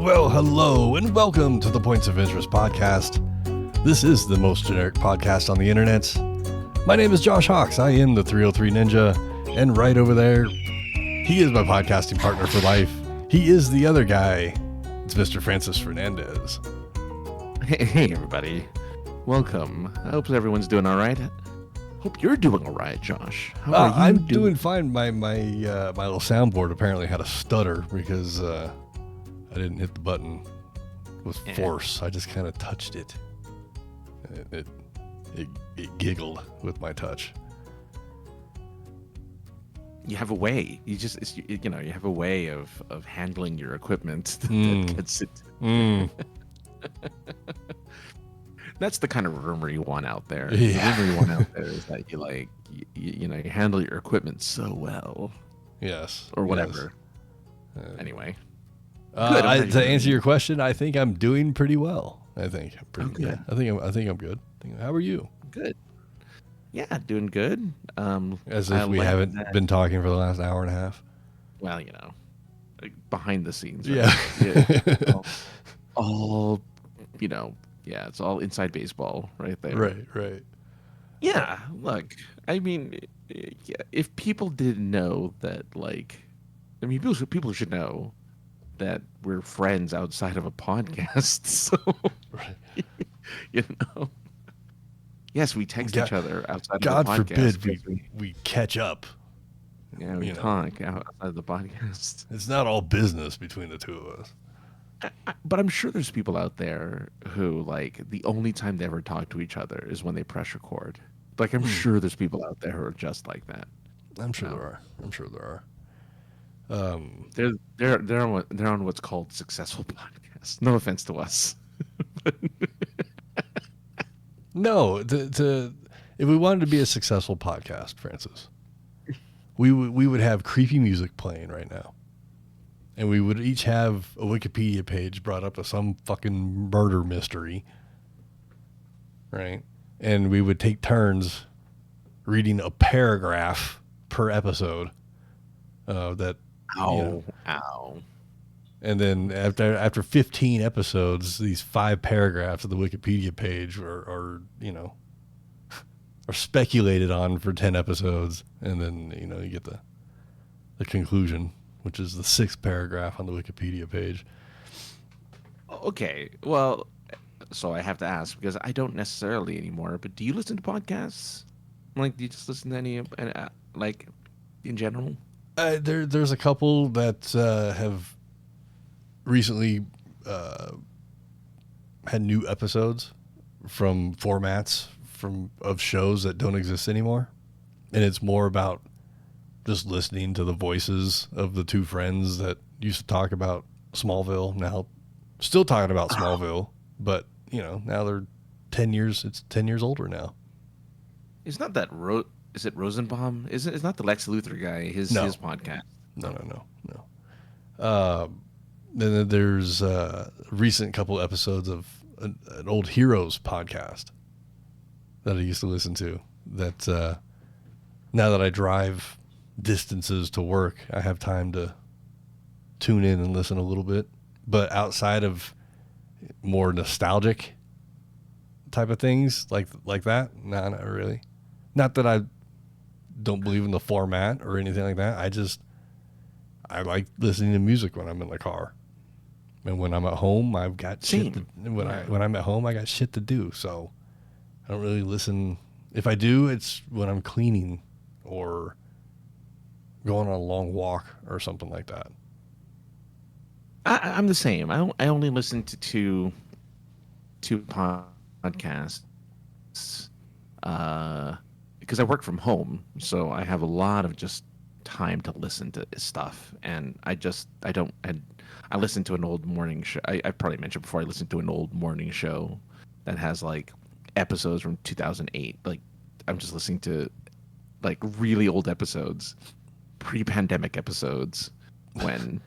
Well, hello, and welcome to the Points of Interest podcast. This is the most generic podcast on the internet. My name is Josh Hawks. I am the 303 Ninja, and right over there, he is my podcasting partner for life. He is the other guy. It's Mr. Francis Fernandez. Hey, everybody. Welcome. I hope everyone's doing all right. Hope you're doing all right, Josh. How are you I'm doing fine. My little soundboard apparently had a stutter because I didn't hit the button with force. I just kind of touched it. It giggled with my touch. You have a way. You have a way of handling your equipment that gets it. That's the kind of rumor you want out there. Yeah. The rumor you want out there is that you handle your equipment so well. Yes. Or whatever. Yes. Anyway. To answer your question, I think I'm doing pretty well. I think I'm pretty good. Okay. I think I'm good. How are you? Good. Yeah, doing good. As if we haven't been talking for the last hour and a half. Well, behind the scenes. Right? Yeah. all yeah, it's all inside baseball right there. Right. Yeah, look, I mean, if people didn't know that, people should know that we're friends outside of a podcast. So, right. Yes, we text each other outside God of the podcast. God forbid we catch up. Yeah, we talk outside of the podcast. It's not all business between the two of us. But I'm sure there's people out there who, the only time they ever talk to each other is when they press record. I'm sure there's people out there who are just like that. I'm sure there are. They're on what's called successful podcasts. No offense to us. No, if we wanted to be a successful podcast, Francis, we would have creepy music playing right now. And we would each have a Wikipedia page brought up to some fucking murder mystery. Right? And we would take turns reading a paragraph per episode. Ow. And then after 15 episodes, these 5 paragraphs of the Wikipedia page are speculated on for 10 episodes. And then, you get the conclusion, which is the 6th paragraph on the Wikipedia page. Okay, well, so I have to ask, because I don't necessarily anymore, but do you listen to podcasts? Do you just listen to any, in general? There's a couple that have recently had new episodes from formats of shows that don't exist anymore. And it's more about just listening to the voices of the two friends that used to talk about Smallville, now still talking about Smallville, but now they're 10 years. It's 10 years older now. It's not that is it Rosenbaum? It's not the Lex Luthor guy. His podcast. No. Then there's a recent couple episodes of an old Heroes podcast that I used to listen to. That now that I drive distances to work, I have time to tune in and listen a little bit. But outside of more nostalgic type of things like that, no, not really. Not that I don't believe in the format or anything like that. I like listening to music when I'm in the car, and when I'm at home, I've got shit. When I'm at home, I got shit to do. So I don't really listen. If I do, it's when I'm cleaning or going on a long walk or something like that. I'm the same. I only listen to two podcasts because I work from home, so I have a lot of just time to listen to stuff, and I listen to an old morning show. I probably mentioned before, I listened to an old morning show that has episodes from 2008. I'm just listening to really old episodes, pre-pandemic episodes, when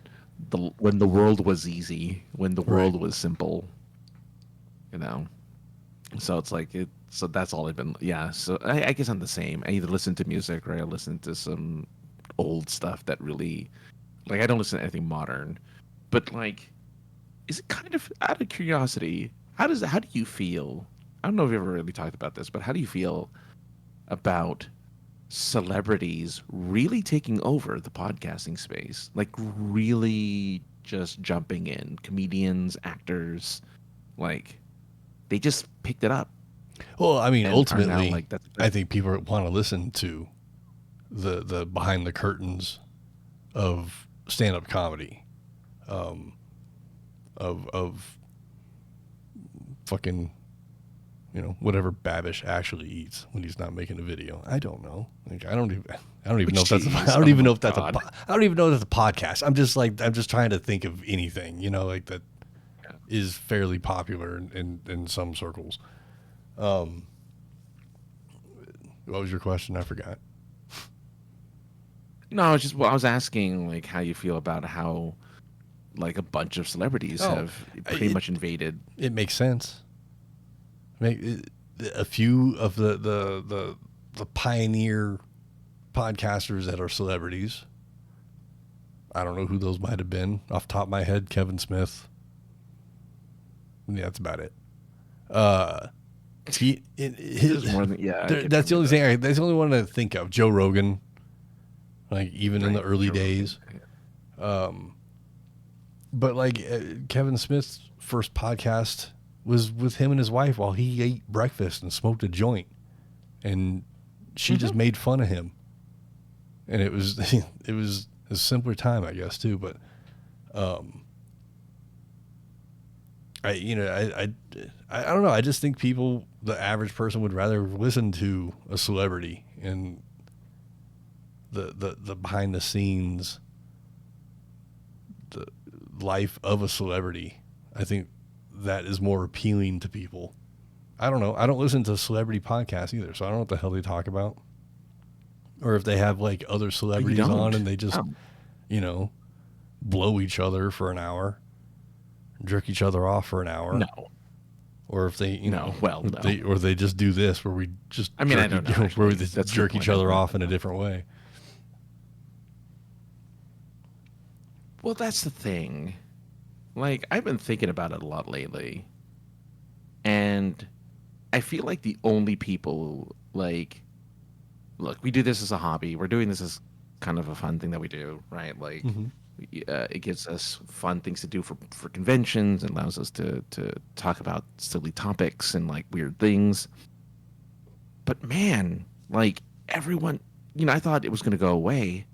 the world was easy, when the world was simple, So it's so that's all I've been. Yeah. So I guess I'm the same. I either listen to music or I listen to some old stuff that really, I don't listen to anything modern, but is it kind of out of curiosity? How do you feel? I don't know if we ever really talked about this, but how do you feel about celebrities really taking over the podcasting space? Like really just jumping in, comedians, actors, like they just picked it up. Well, I mean, And are now ultimately, like that's I think people want to listen to the behind the curtains of stand-up comedy, of fucking, whatever Babish actually eats when he's not making a video. I don't know. Like, I don't even know if that's I don't even know if that's I don't even know if that's a podcast. I'm just trying to think of anything, like that is fairly popular in some circles. What was your question? I forgot. No, I was asking like how you feel about how like a bunch of celebrities have pretty much invaded. It makes sense. A few of the pioneer podcasters that are celebrities. I don't know who those might have been off the top of my head. Kevin Smith. Yeah, that's about it. There's more than that's the only thing. That's the only one I think of. Joe Rogan, like even in the early days. But like Kevin Smith's first podcast was with him and his wife while he ate breakfast and smoked a joint, and she just made fun of him. And it was a simpler time, I guess, too. But I don't know. I just think the average person would rather listen to a celebrity and the behind the scenes, the life of a celebrity. I think that is more appealing to people. I don't know. I don't listen to celebrity podcasts either, so I don't know what the hell they talk about. Or if they have like other celebrities on and they just, blow each other for an hour, jerk each other off for an hour. No. Or if they, no. Or they just do this where we just, I don't know. Where we just jerk each other off in a different way. Well, that's the thing. Like, I've been thinking about it a lot lately. And I feel like the only people, like, look, we do this as a hobby. We're doing this as kind of a fun thing that we do, right? Like, it gives us fun things to do for conventions and allows us to talk about silly topics and, like, weird things. But, man, like, everyone, I thought it was going to go away.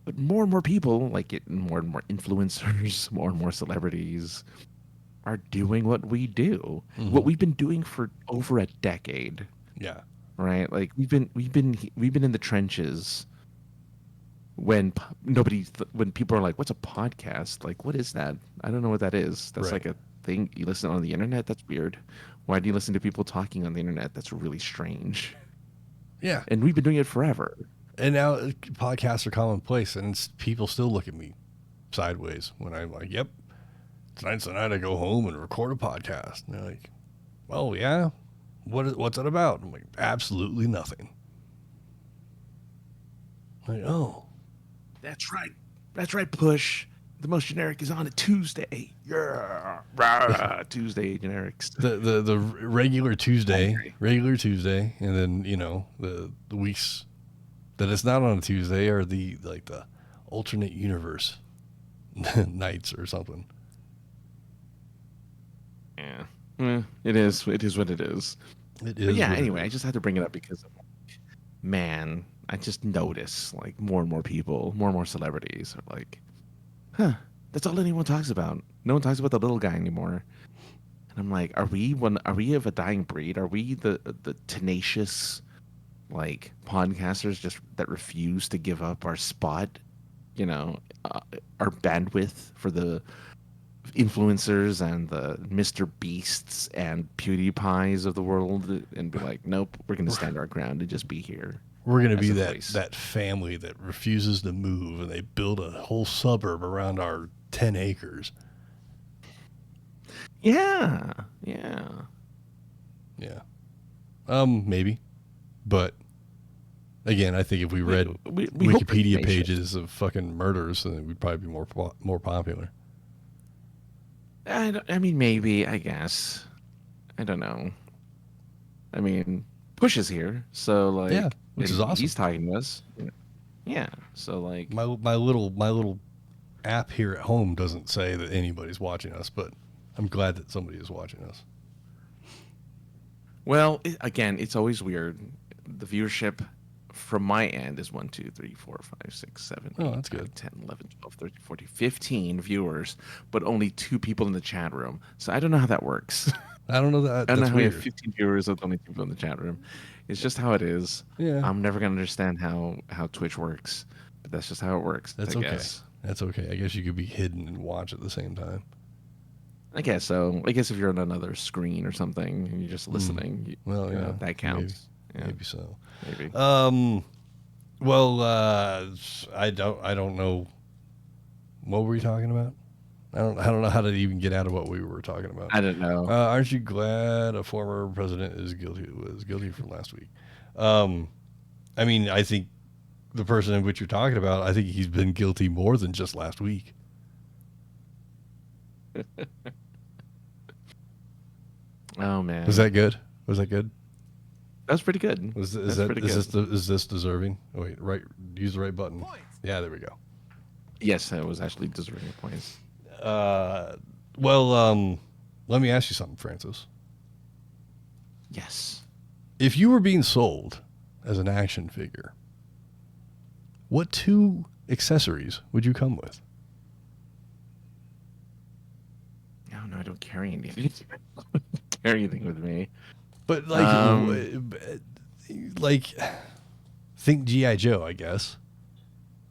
But more and more people, like more and more influencers, more and more celebrities are doing what we do. What we've been doing for over a decade. Yeah. Right? Like we've been in the trenches when when people are like, "What's a podcast?" Like, what is that? I don't know what that is. That's like a thing you listen on the internet. That's weird. Why do you listen to people talking on the internet? That's really strange. Yeah. And we've been doing it forever. And now podcasts are commonplace, and people still look at me sideways when I'm like, "Yep, tonight's the night I go home and record a podcast." And they're like, "Well, yeah, what's it about?" I'm like, "Absolutely nothing." I'm like, oh, that's right, Push. The most generic is on a Tuesday. Yeah, rah, Tuesday generics. The regular Tuesday, and then the weeks that it's not on a Tuesday are the alternate universe nights or something. Yeah. It is what it is. It is. But yeah, anyway, I just had to bring it up because, man, I just notice like more and more people, more and more celebrities are like, that's all anyone talks about. No one talks about the little guy anymore. And I'm like, are we of a dying breed? Are we the tenacious like podcasters just that refuse to give up our spot, our bandwidth for the influencers and the Mr. Beasts and PewDiePies of the world and be like, nope, we're going to stand our ground and just be here. We're going to be that family that refuses to move, and they build a whole suburb around our 10 acres. Yeah. Maybe. But again, I think if we read Wikipedia pages of fucking murders, then we'd probably be more popular. I mean, maybe, I guess. I don't know. I mean, Push is here, so Yeah, like, which and is awesome. he's talking to us. Yeah, so like, My little app here at home doesn't say that anybody's watching us, but I'm glad that somebody is watching us. well, again, it's always weird. The viewership from my end is 1, 2, 3, 4, 5, 6, 7, Oh, 8, that's 9, good. 10, 11, 12, 13, 14, 15 viewers, but only 2 people in the chat room. So I don't know how that works. I don't know that I don't know that's how we have weird. 15 viewers with only 2 people in the chat room. It's just how it is. Yeah, I'm never gonna understand how Twitch works, but that's just how it works, I that's okay. guess. That's okay. I guess you could be hidden and watch at the same time. I guess so. I guess if you're on another screen or something and you're just Mm. listening, Well, you know, yeah, that maybe, counts. Yeah, maybe so. maybe. Um, well, I don't know. What were we talking about? I don't know how to even get out of what we were talking about. I don't know. Aren't you glad a former president was guilty from last week? Um, I mean, I think the person in which you're talking about, I think he's been guilty more than just last week. Oh Was man, that good? Was that good? that's pretty good. Was is That's that pretty is good. this deserving? Oh, wait, right. Use the right button. Yeah, there we go. Yes, that was actually deserving of points. Uh, well, let me ask you something, Francis. Yes. If you were being sold as an action figure, what 2 accessories would you come with? No, I don't carry anything. Carry anything with me. But like, Um, like, think GI Joe, I guess.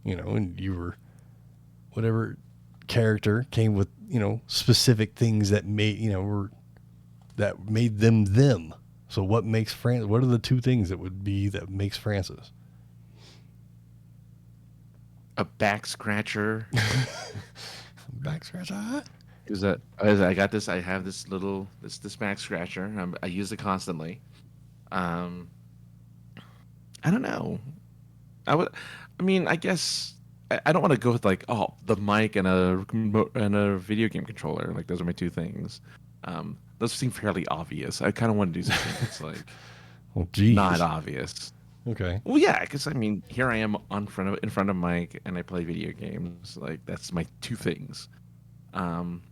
You know, and you were whatever character came with specific things that made them them. So what makes Francis? What are the 2 things that makes Francis? a back scratcher. Back scratcher. Is that I got this? I have this back scratcher. I use it constantly. Um, I don't know. I would. I mean, I guess I don't want to go with like the mic and a video game controller. Like those are my 2 things. Those seem fairly obvious. I kind of want to do something that's like Well, not geez. obvious. Okay. Well, yeah, because I mean, here I am in front of Mike, and I play video games. Like that's my 2 things. Um,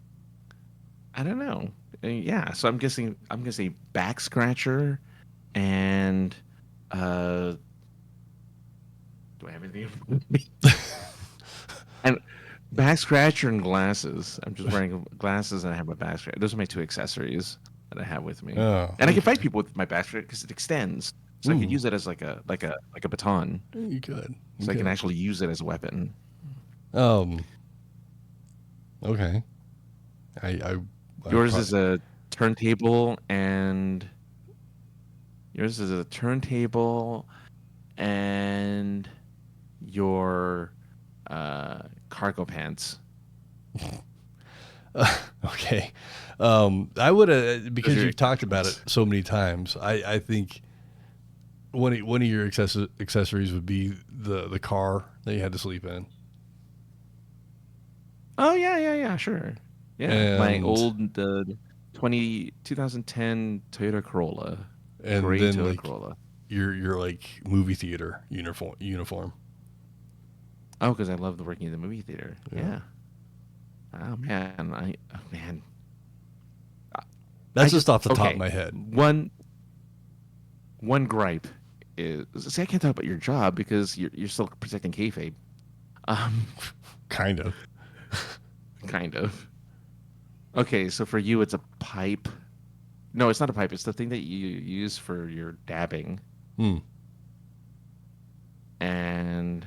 I don't know. Yeah, so I'm gonna say back scratcher, and uh, do I have anything? with me? And back scratcher and glasses. I'm just wearing glasses, and I have my back scratcher. Those are my 2 accessories that I have with me, Oh, and I can okay. fight people with my back scratcher because it extends, so I could Ooh, use it as like a baton, you could. You so I can could. actually use it as a weapon. Um. Okay. I Yours pro- is a turntable and yours is a turntable and your cargo pants. okay. I would Those are because your you've talked about it accessories. so many times. I think one of your accessories would be the car that you had to sleep in, Oh yeah, sure. Yeah, my and old 2010 Toyota Corolla, and gray then Toyota like Corolla. your like movie theater uniform. Oh, because I love the working in the movie theater. Yeah. Yeah. Oh man, I That's just just off the top of okay. my head. One gripe is see I can't talk about your job because you're still protecting kayfabe. Um, Kind of. kind of. Okay, so for you it's a pipe. No, it's not a pipe. It's the thing that you use for your dabbing Hmm. and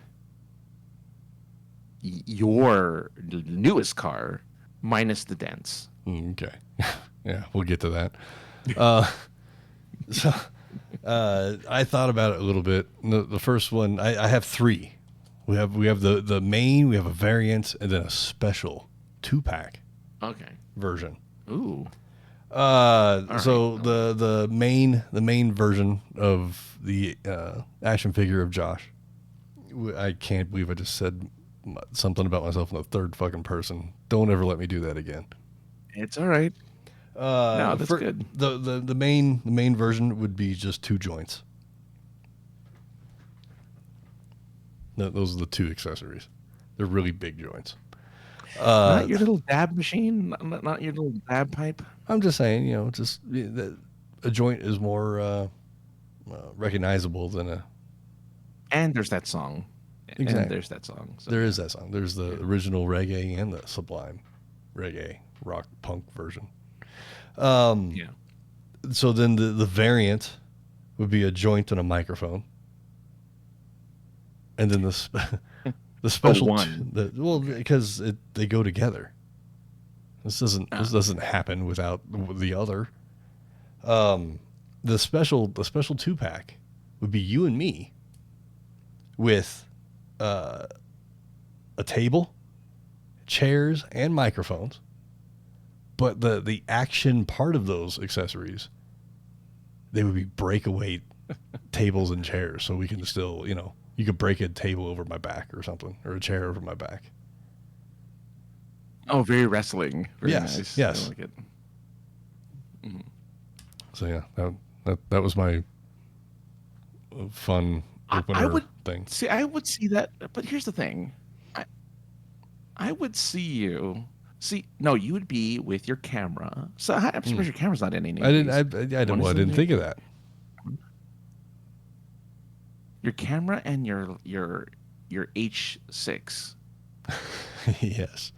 your newest car minus the dents. Okay. Yeah, we'll get to that. Uh, so I thought about it a little bit. The first one, I have 3. We have the main, we have a variant, and then a special 2-pack Okay. version. Ooh. All right. So the main version of the action figure of Josh. I can't believe I just said something about myself in the third fucking person. Don't ever let me do that again. It's all right. No, that's For good. the main version would be just 2 joints. Those are the 2 accessories. They're really big joints. Not your little dab machine, not your little dab pipe. I'm just saying, just a joint is more recognizable than a. And there's that song. Exactly. And there's that song. So. There is that song. There's the original reggae and the sublime reggae rock punk version. Yeah. So then the variant would be a joint and a microphone. And then the special one. because they go together. This doesn't happen without the other. The special 2-pack would be you and me with a table, chairs, and microphones. But the action part of those accessories, they would be breakaway tables and chairs, so we can still, you could break a table over my back or something, or a chair over my back. Oh, very wrestling. Very yes, nice. yes. I like it. Mm-hmm. So yeah, that was my fun opener thing. See, I would see that, but here's the thing. I would see you. See, no, you would be with your camera. So I'm surprised your camera's not in any. I didn't think of that. Your camera and your H6. Yes.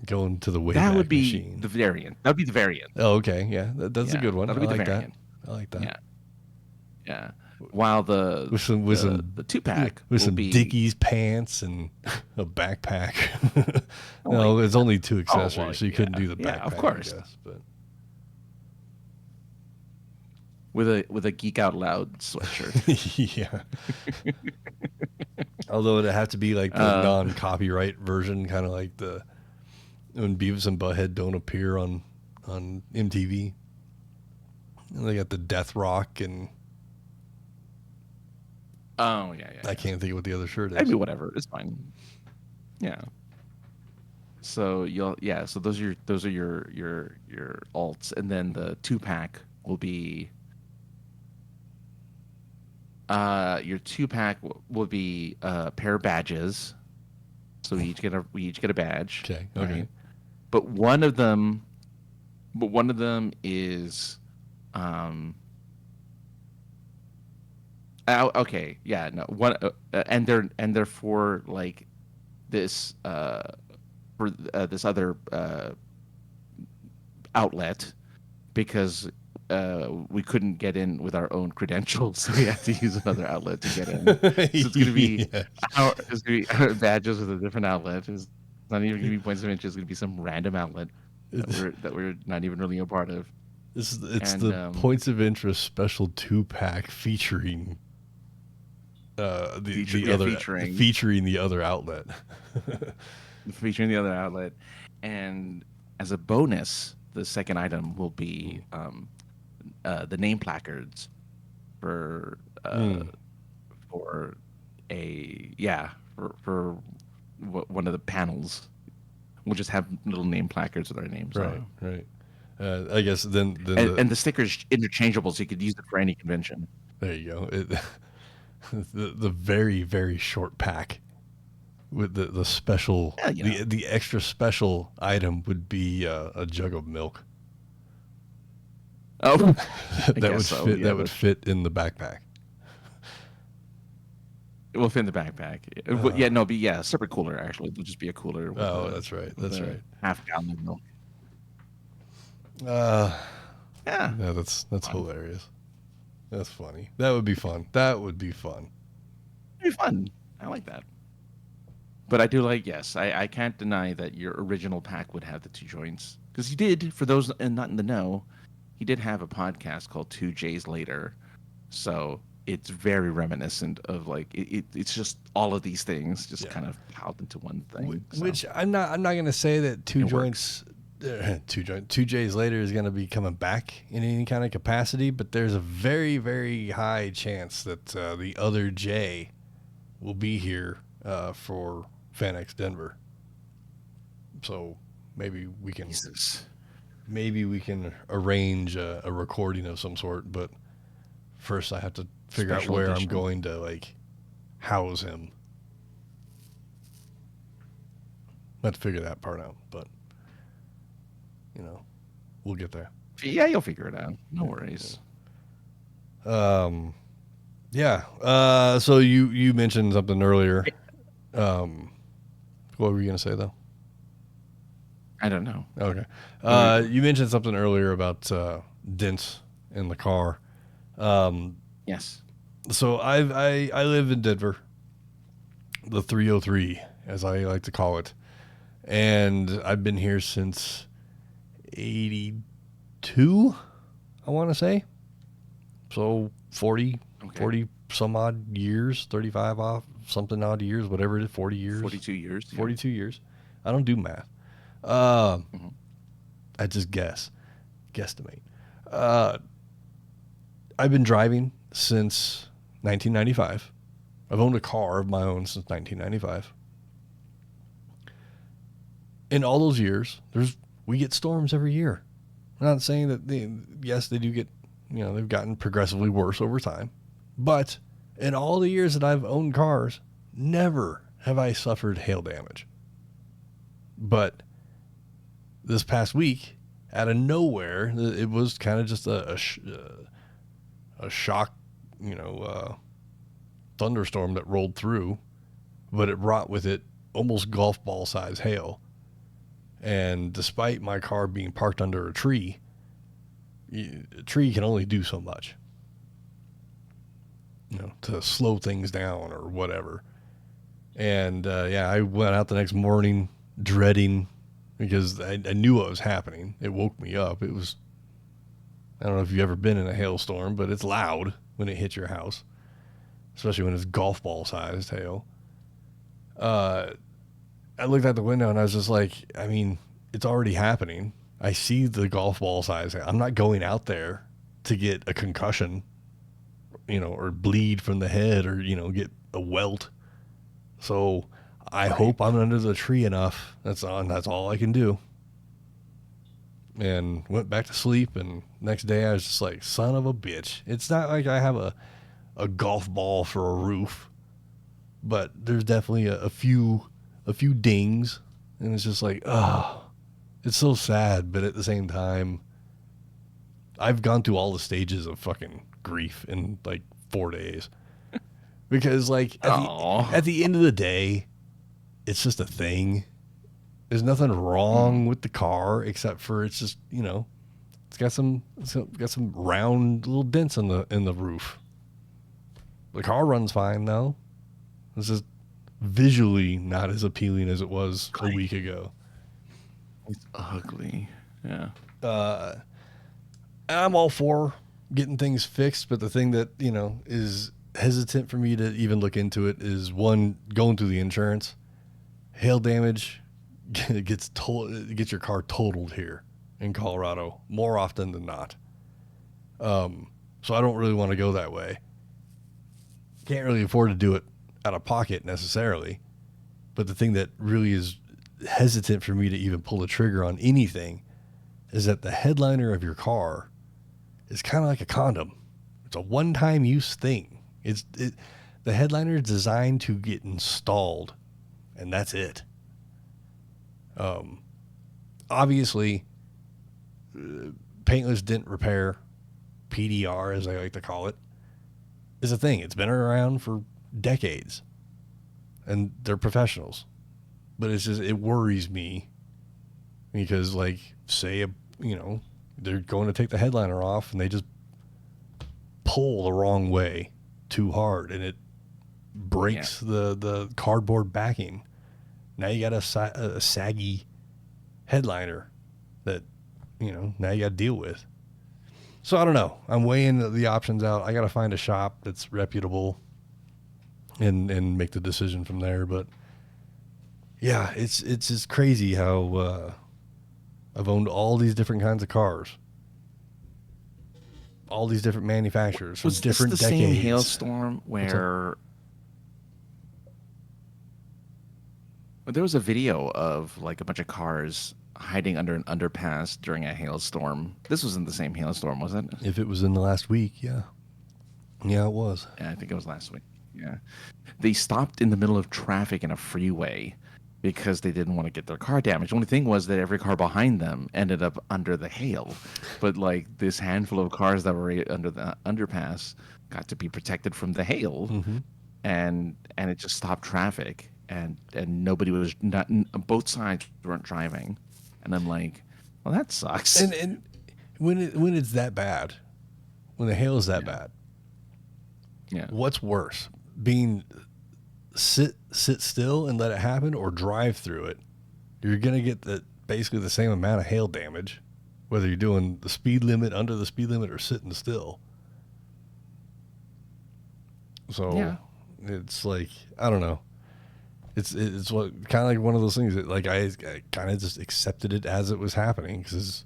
Going to the Wayback That would be Machine. the variant. That would be the variant. Oh, okay. Yeah, that's a good one. That'll be the variant. I like that. Yeah. Yeah. While the 2-pack with some be... Dickies pants and a backpack. No, it's only 2 accessories, so you couldn't do the backpack. Yeah, of course. I guess, but with a Geek Out Loud sweatshirt. Yeah. Although it'd have to be like the non-copyright version, kind of like the when Beavis and Butthead don't appear on MTV. And they got the Death Rock and. Oh yeah. I can't think of what the other shirt is. I mean, whatever, it's fine. Yeah. So So those are your alts, and then the 2-pack will be. Your 2-pack will be a pair of badges. So we each get a badge. Okay. Right? But one of them is okay, yeah, no. One and they're for like this for this other outlet, because we couldn't get in with our own credentials, so we had to use another outlet to get in. So it's going to be badges with a different outlet. It's not even going to be points of interest. It's going to be some random outlet that we're not even really a part of. It's the points of interest special 2-pack featuring featuring the other outlet. Featuring the other outlet, and as a bonus, the second item will be the name placards for one of the panels. We'll just have little name placards with our names on them. Right. I guess then and the sticker's interchangeable, so you could use it for any convention. There you go. The very, very short pack with the special, the extra special item would be a jug of milk. Oh, that would fit in the backpack. It will fit in the backpack. A separate cooler, actually. It'll just be a cooler. That's right. That's right. Half gallon of milk. Yeah, that's hilarious. That's funny. That would be fun. It'd be fun. I like that. But I do like, yes, I can't deny that your original pack would have the 2 joints. Because he did, for those not in the know, he did have a podcast called 2 J's Later. So it's very reminiscent of like, it's just all of these things just kind of piled into one thing. Which I'm not going to say that 2 joints... 2 J's Later is going to be coming back in any kind of capacity, but there's a very, very high chance that the other J will be here for FanXDenver. So maybe we can Jesus. arrange a recording of some sort. But first, I have to figure out Special where I'm edition. going to like house him. I have to figure that part out, but we'll get there. Yeah, you'll figure it out. No worries. Yeah. So you mentioned something earlier. What were you gonna say though? I don't know. Okay. You mentioned something earlier about dents in the car. Yes. So I live in Denver, the 303, as I like to call it, and I've been here since '82. I want to say, so 40 some odd years, 35 off something odd years, whatever it is, 40 years, 42 years. Yeah. 42 years. I don't do math. I just guesstimate. I've been driving since 1995. I've owned a car of my own since 1995. In all those years, we get storms every year. I'm not saying that they do get, they've gotten progressively worse over time. But in all the years that I've owned cars, never have I suffered hail damage. But this past week, out of nowhere, it was kind of just a shock, thunderstorm that rolled through, but it brought with it almost golf ball size hail. And despite my car being parked under a tree can only do so much, to slow things down or whatever. And I went out the next morning dreading, because I knew what was happening. It woke me up. It was, I don't know if you've ever been in a hailstorm, but it's loud when it hits your house, especially when it's golf ball sized hail. I looked out the window and I was just like, I mean, it's already happening. I see the golf ball size. I'm not going out there to get a concussion, or bleed from the head, or, get a welt. So I hope I'm under the tree enough. That's all I can do. And went back to sleep, and next day I was just like, son of a bitch. It's not like I have a golf ball for a roof, but there's definitely a few dings, and it's just like, it's so sad. But at the same time, I've gone through all the stages of fucking grief in like 4 days, because like at the end of the day, it's just a thing. There's nothing wrong with the car except for it's just, it's got some round little dents in the roof. The car runs fine though. It's just visually not as appealing as it was a week ago. It's ugly. Yeah. I'm all for getting things fixed, but the thing that, is hesitant for me to even look into it is, one, going through the insurance. Hail damage gets your car totaled here in Colorado more often than not. So I don't really want to go that way. Can't really afford to do it out of pocket necessarily. But the thing that really is hesitant for me to even pull the trigger on anything is that the headliner of your car is kind of like a condom. It's a one-time use thing. The headliner is designed to get installed, and that's it. Obviously, paintless dent repair, PDR as I like to call it, is a thing. It's been around for decades, and they're professionals. But it worries me because, like, say, they're going to take the headliner off and they just pull the wrong way too hard and it breaks the cardboard backing. Now you got a saggy headliner that, now you got to deal with. So I don't know. I'm weighing the options out. I got to find a shop that's reputable and make the decision from there. But yeah, it's just crazy how I've owned all these different kinds of cars, all these different manufacturers from different decades. Same hailstorm where there was a video of like a bunch of cars hiding under an underpass during a hailstorm. This was in the same hailstorm, wasn't it? If it was in the last week, yeah. Yeah, it was. Yeah, I think it was last week. Yeah. They stopped in the middle of traffic in a freeway because they didn't want to get their car damaged. The only thing was that every car behind them ended up under the hail. But like this handful of cars that were under the underpass got to be protected from the hail. Mm-hmm. And it just stopped traffic, and nobody was not, both sides weren't driving. And I'm like, well, that sucks. And when it's that bad, when the hail is that bad, yeah. What's worse, being sit still and let it happen, or drive through it? You're gonna get basically the same amount of hail damage, whether you're doing the speed limit, under the speed limit, or sitting still. So it's like, I don't know. It's what kind of like one of those things that like I kind of just accepted it as it was happening, because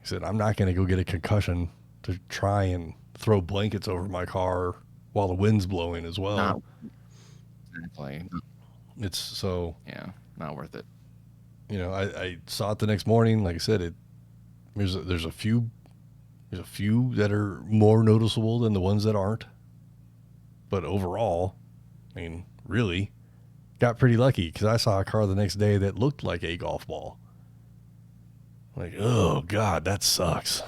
I said I'm not gonna go get a concussion to try and throw blankets over my car while the wind's blowing as well. Not exactly. It's so, yeah, not worth it. You know, I saw it the next morning. Like I said, there's a few that are more noticeable than the ones that aren't. But overall, I mean, really, got pretty lucky, because I saw a car the next day that looked like a golf ball. Like, oh God, that sucks.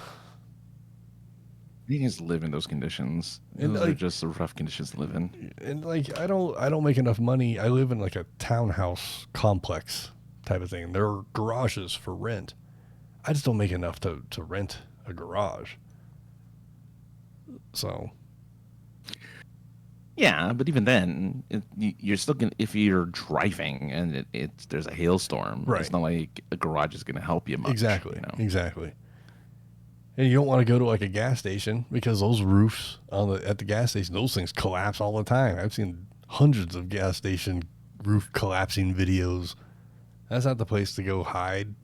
You guys live in those conditions. And those are just the rough conditions to live in. And like, I don't make enough money. I live in like a townhouse complex type of thing. There are garages for rent. I just don't make enough to rent a garage. So. Yeah, but even then, you're still gonna, if you're driving and there's a hailstorm, right. It's not like a garage is gonna help you much. Exactly. You know? Exactly. And you don't want to go to like a gas station, because those roofs at the gas station, those things collapse all the time. I've seen hundreds of gas station roof collapsing videos. That's not the place to go hide.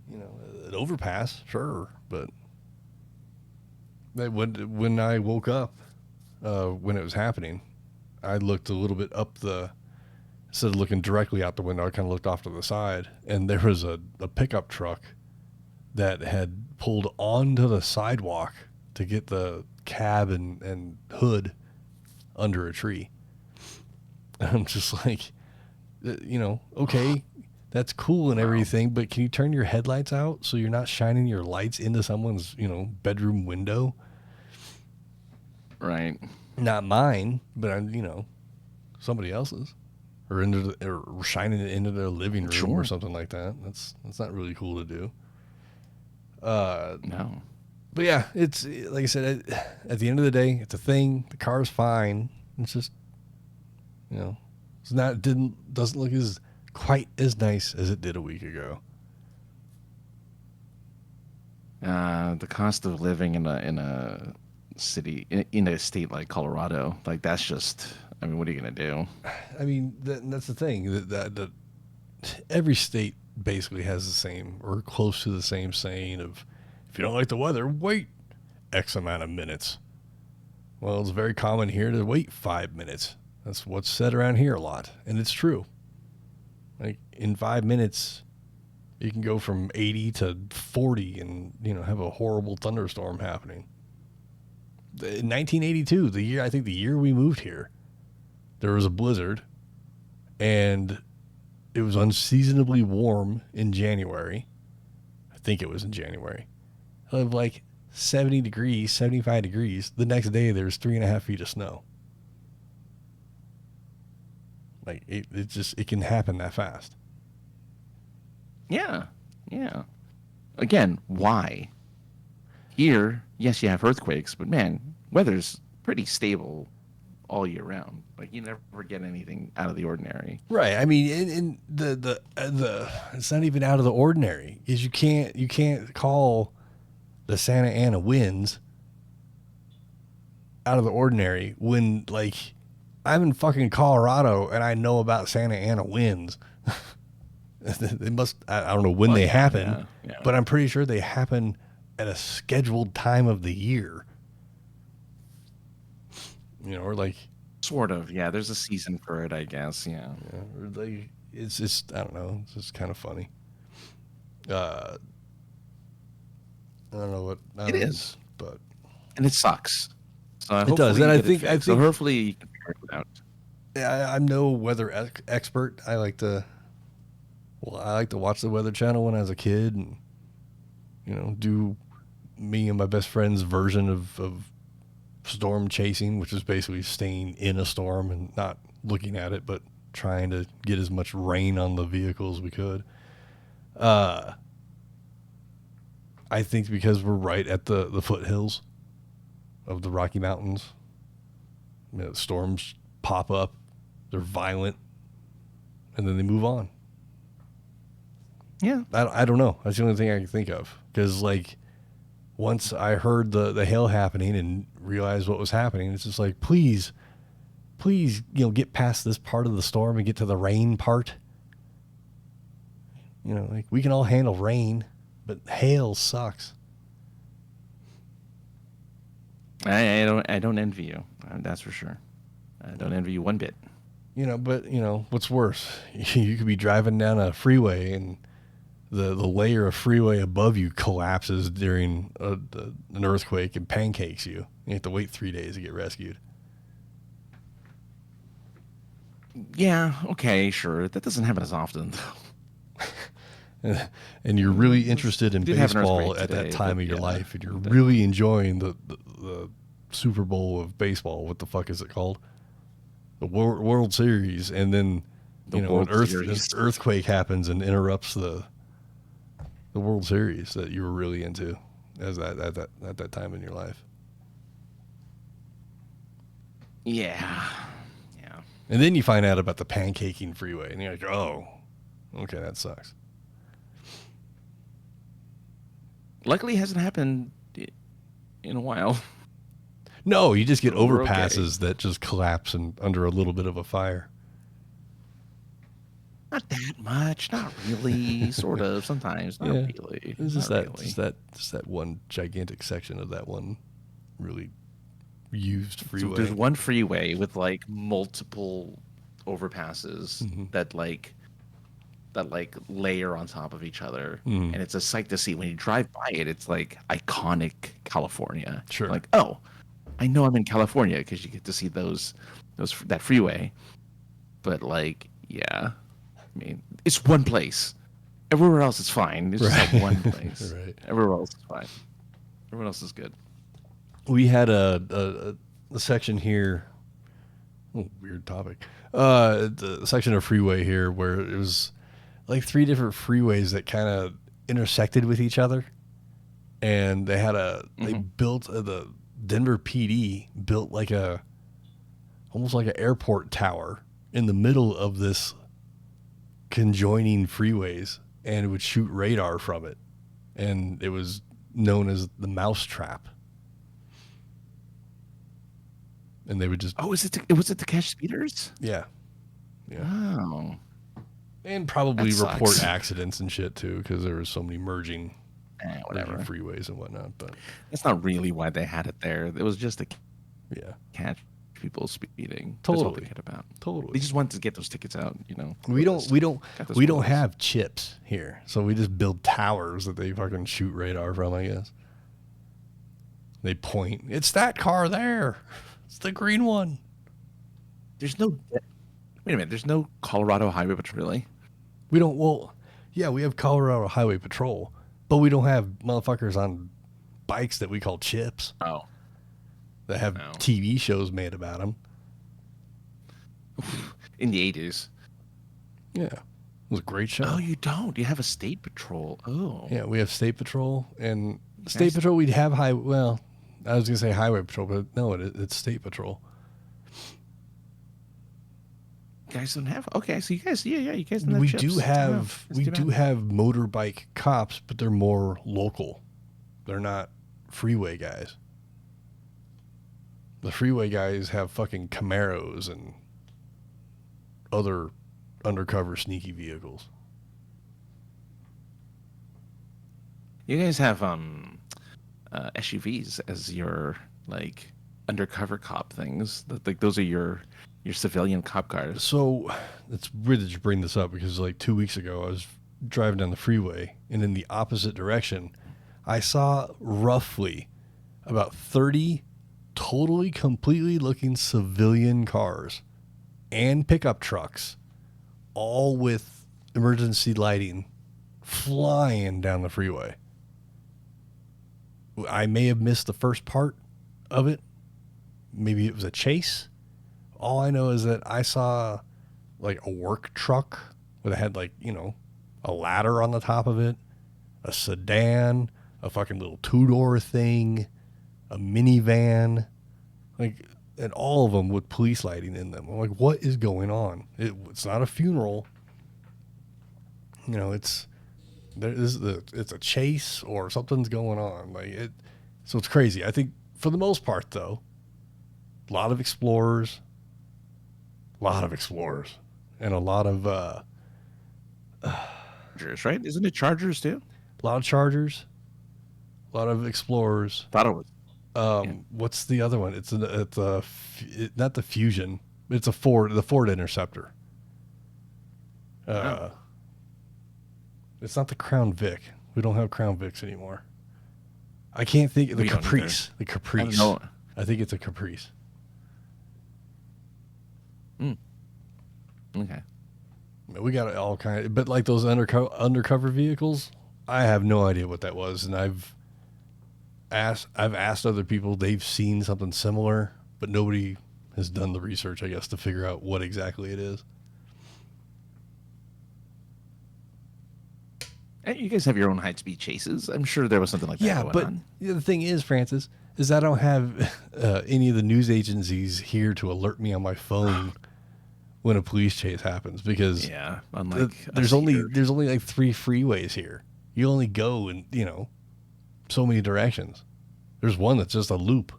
You know, an overpass, sure, but when I woke up, when it was happening, I looked a little bit up instead of looking directly out the window, I kind of looked off to the side, and there was a pickup truck that had pulled onto the sidewalk to get the cab and hood under a tree. And I'm just like, you know, okay, that's cool and everything, but can you turn your headlights out so you're not shining your lights into someone's, you know, bedroom window? Right. Not mine, but I'm, you know, somebody else's, or or shining it into their living room or something like that. That's not really cool to do. No. But yeah, it's like I said, at the end of the day, it's a thing. The car's fine. It's just, you know, doesn't look quite as nice as it did a week ago. The cost of living in a city, in a state like Colorado, like that's just, I mean, what are you gonna do? I mean, that's the thing. That every state basically has the same or close to the same saying of, if you don't like the weather, wait X amount of minutes. Well, it's very common here to wait 5 minutes. That's what's said around here a lot, and it's true. Like, in 5 minutes, you can go from 80 to 40 and, you know, have a horrible thunderstorm happening. In 1982, I think the year we moved here, there was a blizzard, and it was unseasonably warm in January. I think it was in January. Of like 70 degrees, 75 degrees. The next day, there's 3.5 feet of snow. Like, it can happen that fast. Yeah. Yeah. Again, why? Here, yes, you have earthquakes, but man, weather's pretty stable all year round. Like, you never get anything out of the ordinary. Right. I mean, in the it's not even out of the ordinary, is you can't call the Santa Ana winds out of the ordinary when, like, I'm in fucking Colorado and I know about Santa Ana winds. They must, I don't know when they happen, but I'm pretty sure they happen at a scheduled time of the year. You know, or like, sort of, yeah. There's a season for it, I guess. Yeah. Or like, it's just, I don't know. It's just kind of funny. Uh, I don't know what It is, but and it sucks. So it does. And I think so hopefully you can figure it out. Yeah, I'm no weather expert. I like to watch the Weather Channel when I was a kid, and do me and my best friend's version of storm chasing, which is basically staying in a storm and not looking at it, but trying to get as much rain on the vehicle as we could. I think because we're right at the foothills of the Rocky Mountains, storms pop up, they're violent, and then they move on. Yeah. I don't know. That's the only thing I can think of. Because, once I heard the hail happening and realized what was happening, it's just like, please, get past this part of the storm and get to the rain part. We can all handle rain, but hail sucks. I don't envy you. That's for sure. I don't envy you one bit. But what's worse? You could be driving down a freeway and the layer of freeway above you collapses during an earthquake and pancakes you. You have to wait 3 days to get rescued. Yeah, okay, sure. That doesn't happen as often, though. And you're really interested in baseball at today, that time of your life, and you're really enjoying the Super Bowl of baseball. What the fuck is it called? The World Series. And then an earthquake happens and interrupts the World Series that you were really into at that time in your life. Yeah. And then you find out about the pancaking freeway, and you're like, oh, okay, that sucks. Luckily, it hasn't happened in a while. No, you just get overpasses that just collapse under a little bit of a fire. Not that much, not really. Sort of, sometimes, not really. It's just that one gigantic section of that one really used freeway. So there's one freeway with multiple overpasses that layer on top of each other, and it's a sight to see. When you drive by it, it's iconic California. Sure. Oh, I know I'm in California because you get to see that freeway. But yeah. I mean, it's one place. Everywhere else is fine. It's just one place. Right. Everywhere else is fine. Everyone else is good. We had a section here. Oh, weird topic. The section of freeway here where it was 3 different freeways that kind of intersected with each other, and they had they built the Denver PD built almost like an airport tower in the middle of this conjoining freeways, and it would shoot radar from it, and it was known as the mouse trap. And they would just was it to catch speeders? Yeah. Oh, and probably report accidents and shit too, because there was so many merging freeways and whatnot. But that's not really why they had it there. It was just to catch people speeding. Totally. That's all they cared about. Totally. They just wanted to get those tickets out. We don't have chips here, so we just build towers that they fucking shoot radar from. I guess they point. It's that car there. It's the green one. Wait a minute. There's no Colorado Highway Patrol, really? We don't. Well, yeah, we have Colorado Highway Patrol, but we don't have motherfuckers on bikes that we call chips. Oh. That have TV shows made about them. In the 80s. Yeah. It was a great show. Oh, you don't? You have a state patrol. Oh. Yeah, we have state patrol. And state patrol, we'd have I was going to say highway patrol, but no, it's state patrol. You guys don't have... Okay, so you guys... Yeah, you guys don't have We chips. do have motorbike cops, but they're more local. They're not freeway guys. The freeway guys have fucking Camaros and other undercover sneaky vehicles. You guys have SUVs as your undercover cop things. Those are your civilian cop cars. So it's weird that you bring this up because 2 weeks ago I was driving down the freeway, and in the opposite direction, I saw roughly about 30 totally, completely looking civilian cars and pickup trucks, all with emergency lighting, flying down the freeway. I may have missed the first part of it. Maybe it was a chase. All I know is that I saw like a work truck that had like, you know, a ladder on the top of it, a sedan, a fucking little 2-door thing, a minivan, like, and all of them with police lighting in them. I'm like, what is going on? It's not a funeral. You know, it's a chase or something's going on. So it's crazy. I think for the most part, though, a lot of explorers, and a lot of Chargers, right? Isn't it Chargers too? a lot of Chargers, a lot of explorers. Thought it was. What's the other one? It's not the Fusion. It's the Ford Interceptor. It's not the Crown Vic. We don't have Crown Vics anymore. I can't think. The Caprice. The Caprice. I think it's a Caprice. Okay. We got all kind of, but like those undercover vehicles, I have no idea what that was, and I've asked other people, they've seen something similar, but nobody has done the research, I guess, to figure out what exactly it is. You guys have your own high-speed chases. I'm sure there was something like that going on. Yeah, the thing is, Francis, is I don't have any of the news agencies here to alert me on my phone when a police chase happens, because unlike there's only like 3 freeways here. You only go in, you know, so many directions. There's one that's just a loop.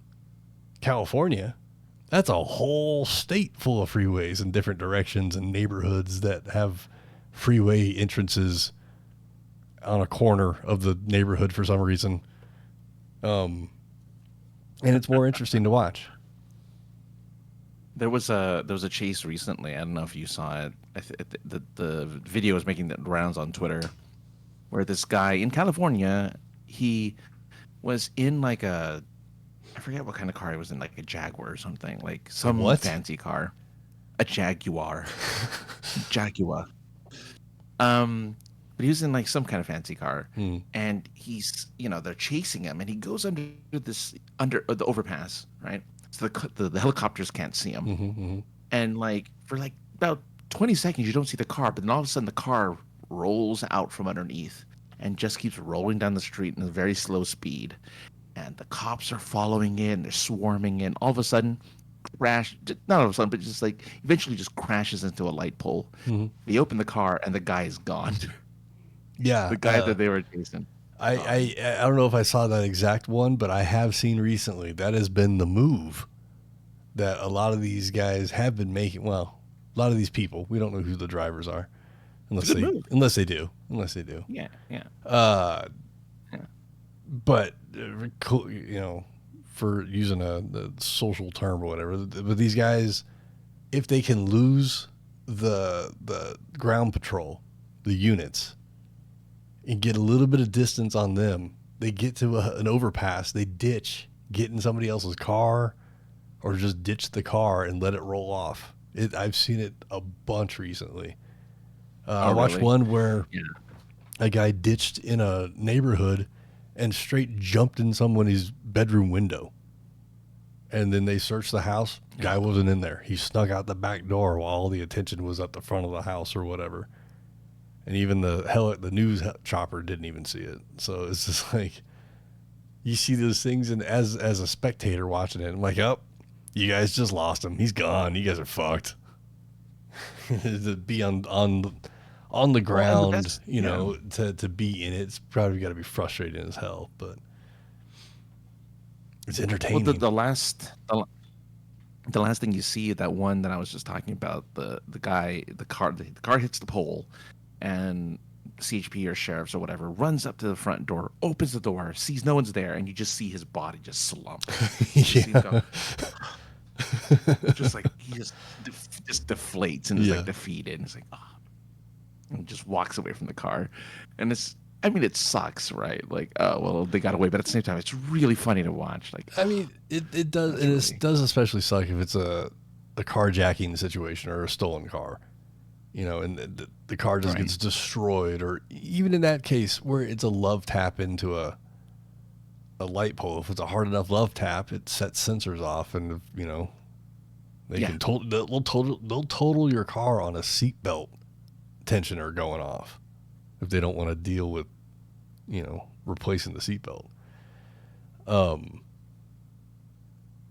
California, that's a whole state full of freeways in different directions and neighborhoods that have freeway entrances on a corner of the neighborhood for some reason. And it's more interesting to watch. There was a chase recently. I don't know if you saw it. The video was making the rounds on Twitter, where this guy in California, he was in like I forget what kind of car he was in, like a Jaguar or something, like some fancy car, a Jaguar, Jaguar. But he was in like some kind of fancy car, and he's, they're chasing him, and he goes under the overpass, right? So the helicopters can't see him, and like for like about 20 seconds you don't see the car, but then all of a sudden the car rolls out from underneath and just keeps rolling down the street in a very slow speed, and the cops are following in, they're swarming in. All of a sudden, not all of a sudden, but just like eventually just crashes into a light pole. They open the car and the guy is gone. Yeah, the guy that they were chasing. I don't know if I saw that exact one, but I have seen recently that has been the move that a lot of these guys have been making. Well, a lot of these people, we don't know who the drivers are unless they do. Yeah. But for using a social term or whatever, but these guys, if they can lose the ground patrol, the units, and get a little bit of distance on them, they get to an overpass, they ditch, get in somebody else's car, or just ditch the car and let it roll off. I've seen it a bunch recently. I watched one where a guy ditched in a neighborhood and straight jumped in somebody's bedroom window. And then they searched the house. Guy wasn't in there. He snuck out the back door while all the attention was at the front of the house or whatever. And even the news chopper didn't even see it. So it's just like, you see those things, and as a spectator watching it, I'm like, oh, you guys just lost him. He's gone. You guys are fucked. To be on the ground, to be in it's probably got to be frustrating as hell, but it's entertaining. Well, the last thing you see, that one that I was just talking about, the car hits the pole, and CHP or sheriffs or whatever runs up to the front door, opens the door, sees no one's there, and you just see his body just slump. Just like he just deflates and is like defeated. And it's like, and just walks away from the car. And I mean, it sucks, right? Like, oh, well, they got away. But at the same time, it's really funny to watch. Like, I mean, it does, and it does especially suck if it's a carjacking situation or a stolen car, and the car just gets destroyed, or even in that case where it's a love tap into a light pole. If it's a hard enough love tap, it sets sensors off, and they can they'll total your car on a seatbelt tensioner going off if they don't want to deal with replacing the seatbelt.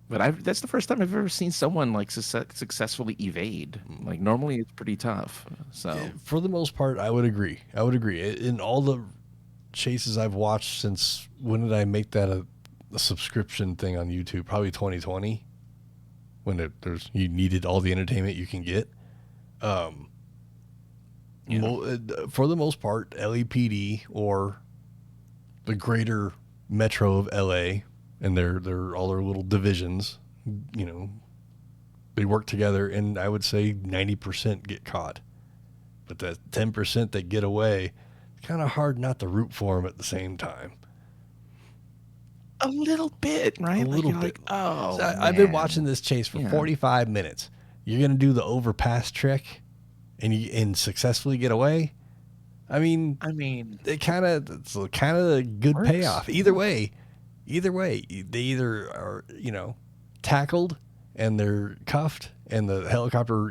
But that's the first time I've ever seen someone like successfully evade. Like normally it's pretty tough. So for the most part, I would agree. In all the chases I've watched since, when did I make that a subscription thing on YouTube? Probably 2020, when you needed all the entertainment you can get. For the most part, LAPD or the greater metro of LA and their all their little divisions, they work together, and I would say 90% get caught. But that 10% that get away, it's kind of hard not to root for them at the same time. A little bit, right? A little bit. Like, oh, so I've been watching this chase for 45 minutes. You're going to do the overpass trick and successfully get away? I mean, it's kind of a good payoff. Either way, they either are, tackled and they're cuffed, and the helicopter,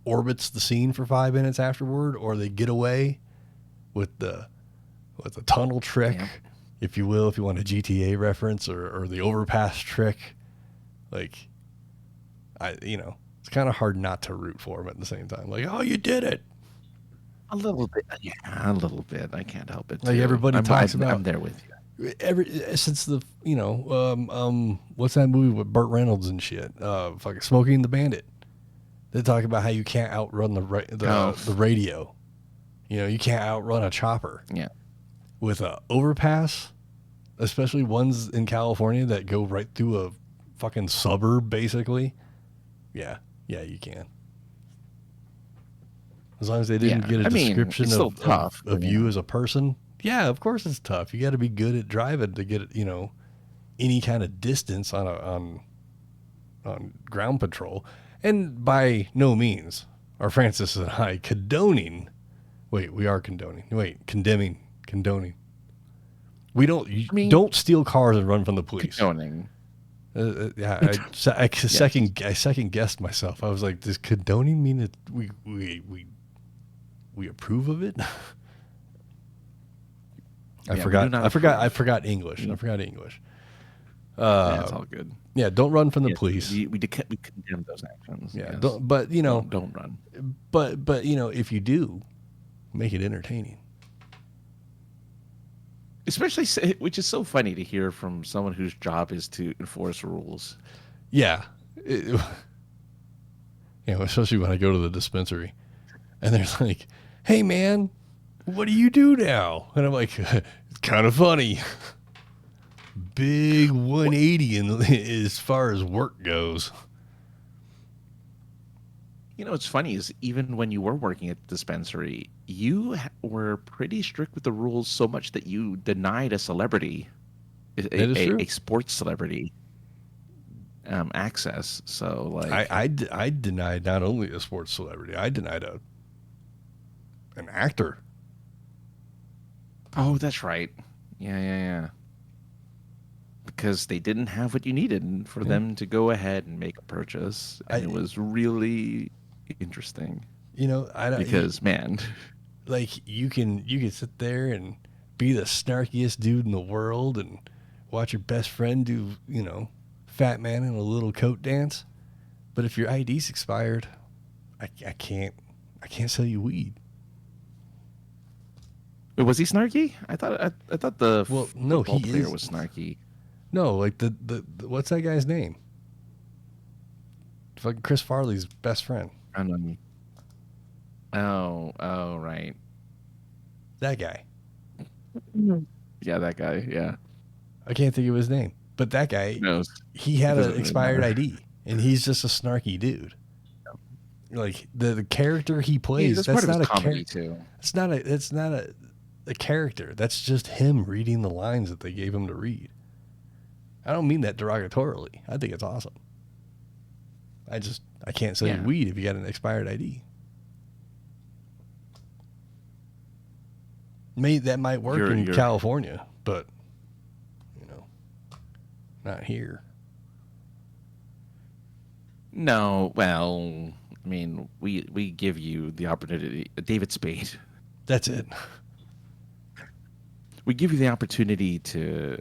orbits the scene for 5 minutes afterward, or they get away with the tunnel trick, if you will, if you want a GTA reference, or the overpass trick. Like, it's kind of hard not to root for them at the same time. Like, oh, you did it. A little bit, yeah, a little bit. I can't help it. Like everybody talks about. I'm there with you. Since the what's that movie with Burt Reynolds and shit? Fucking Smokey and the Bandit. They talk about how you can't outrun the radio. You can't outrun a chopper. Yeah. With a overpass, especially ones in California that go right through a fucking suburb, basically. Yeah, you can. As long as they didn't get a description of you as a person. Yeah, of course it's tough. You got to be good at driving to get any kind of distance on ground patrol. And by no means are Francis and I condoning. Wait, we are condoning. Wait, condoning. We don't steal cars and run from the police. Condoning. I second guessed myself. I was like, does condoning mean that we approve of it? I forgot English. I forgot English. That's all good. Yeah, don't run from the police. We condemn those actions. Yeah, yes. don't run. But if you do, make it entertaining. Especially, which is so funny to hear from someone whose job is to enforce rules. Yeah. Especially when I go to the dispensary and they're like, hey, man, what do you do now? And I'm like, it's kind of funny. Big 180 as far as work goes. What's funny is even when you were working at the dispensary, you were pretty strict with the rules, so much that you denied a celebrity, a sports celebrity, access. So like, I denied not only a sports celebrity, I denied an actor. Oh, that's right. Yeah. Because they didn't have what you needed for them to go ahead and make a purchase, and it was really interesting. Man, like you can sit there and be the snarkiest dude in the world and watch your best friend do fat man in a little coat dance, but if your ID's expired, I can't sell you weed. Was he snarky? I thought the no, football he player was snarky. No, like the what's that guy's name? Fucking Chris Farley's best friend. Oh, right. That guy. Yeah, that guy. Yeah. I can't think of his name, but that guy. Knows. He had an expired ID, and he's just a snarky dude. like the character he plays. That's That's part of not his a comedy character. too. It's not a character. That's just him reading the lines that they gave him to read. I don't mean that derogatorily. I think it's awesome. I can't sell you weed if you got an expired ID. That might work in California, but not here. No, well, I mean, we give you the opportunity. David Spade. That's it. We give you the opportunity to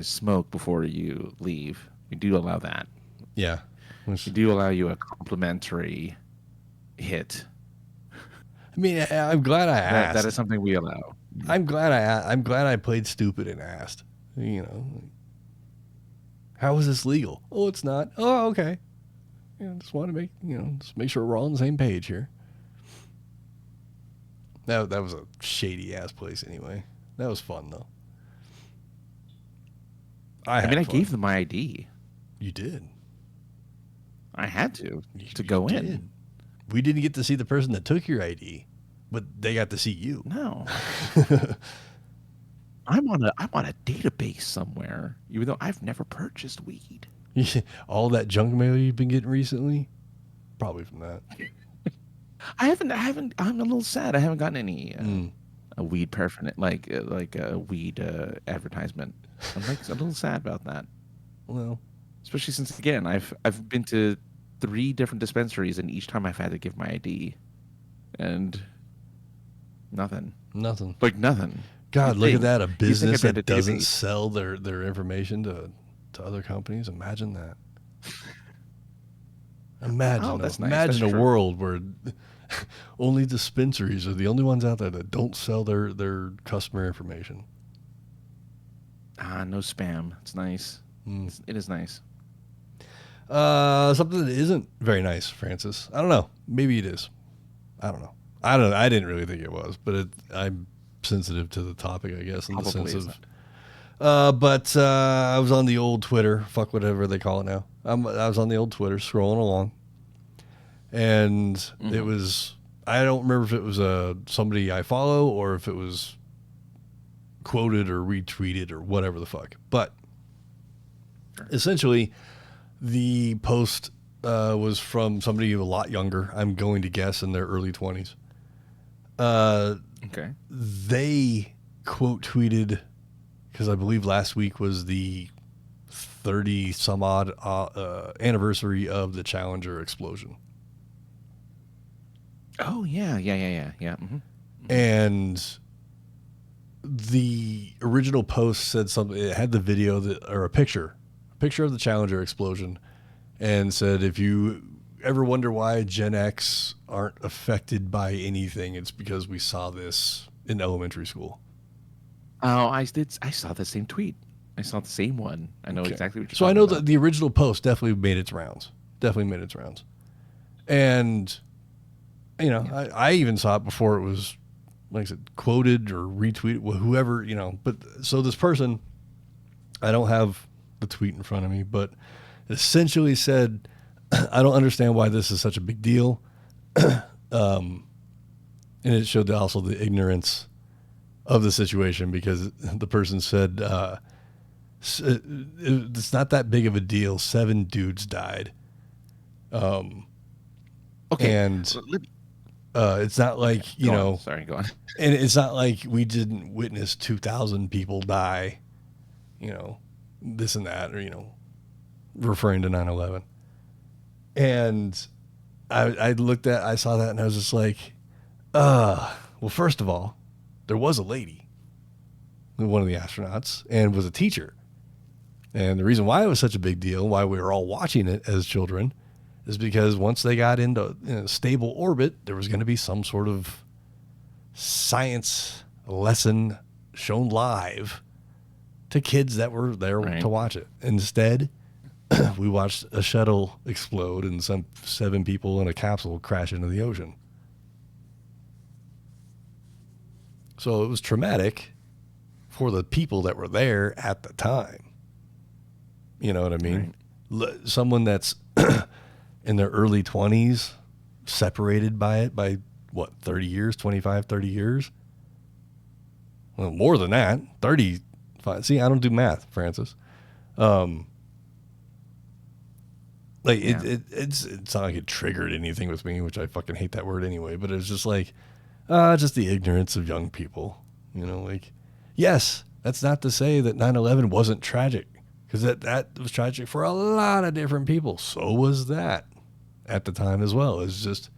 smoke before you leave. We do allow that. Yeah. We do allow you a complimentary hit. I mean, I'm glad I asked. That is something we allow. I'm glad I played stupid and asked. How is this legal? Oh, it's not. Oh, okay. Just want to make sure we're all on the same page here. That was a shady ass place anyway. That was fun though. I gave them my ID. You did. I had to go in. We didn't get to see the person that took your ID, but they got to see you. No. I'm on a database somewhere, even though I've never purchased weed. All that junk mail you've been getting recently? Probably from that. I haven't. I'm a little sad. I haven't gotten any a weed like a weed advertisement. I'm like a little sad about that. Well, especially since again I've been to 3 different dispensaries and each time I've had to give my ID, and nothing. Like nothing. God, look at that! A business that doesn't sell their information to other companies. Imagine that. Imagine a world where only dispensaries are the only ones out there that don't sell their customer information. No spam. It's nice. It is nice. Something that isn't very nice, Francis. I don't know. Maybe it is. I don't know. I didn't really think it was, but I'm sensitive to the topic, I guess, in the sense of. But I was on the old Twitter. Fuck whatever they call it now. I was on the old Twitter scrolling along, and it was. I don't remember if it was somebody I follow or if it was quoted or retweeted or whatever the fuck. But essentially, the post was from somebody a lot younger. I'm going to guess in their early 20s. Okay. They quote tweeted, because I believe last week was the 30 some odd anniversary of the Challenger explosion. Oh yeah. Mm-hmm. And the original post said something. It had the video or a picture of the Challenger explosion, and said, if you ever wonder why Gen X aren't affected by anything, it's because we saw this in elementary school. Oh, I saw the same tweet. I saw the same one. I know exactly what you're talking about. So I know that the original post definitely made its rounds. And, I even saw it before it was, like I said, quoted or retweeted, whoever, But so this person, I don't have the tweet in front of me, but it essentially said, I don't understand why this is such a big deal. And it showed also the ignorance of the situation, because the person said, it's not that big of a deal. 7 dudes died. Okay. And it's not like, Sorry, go on. And it's not like we didn't witness 2,000 people die, this and that, or, referring to 9/11. And I saw that and I was just like, well, first of all, there was a lady, one of the astronauts, and was a teacher. And the reason why it was such a big deal, why we were all watching it as children, is because once they got into stable orbit, there was going to be some sort of science lesson shown live to kids that were there to watch it. Instead, we watched a shuttle explode and some 7 people in a capsule crash into the ocean. So it was traumatic for the people that were there at the time. You know what I mean? Right. Someone that's in their early 20s, separated by it by, what, 30 years, 25, 30 years? Well, more than that, 35. See, I don't do math, Francis. It's not like it triggered anything with me, which I fucking hate that word anyway, but it's just like, just the ignorance of young people. Like, yes, that's not to say that 9/11 wasn't tragic, because that was tragic for a lot of different people. So was that at the time as well. It's just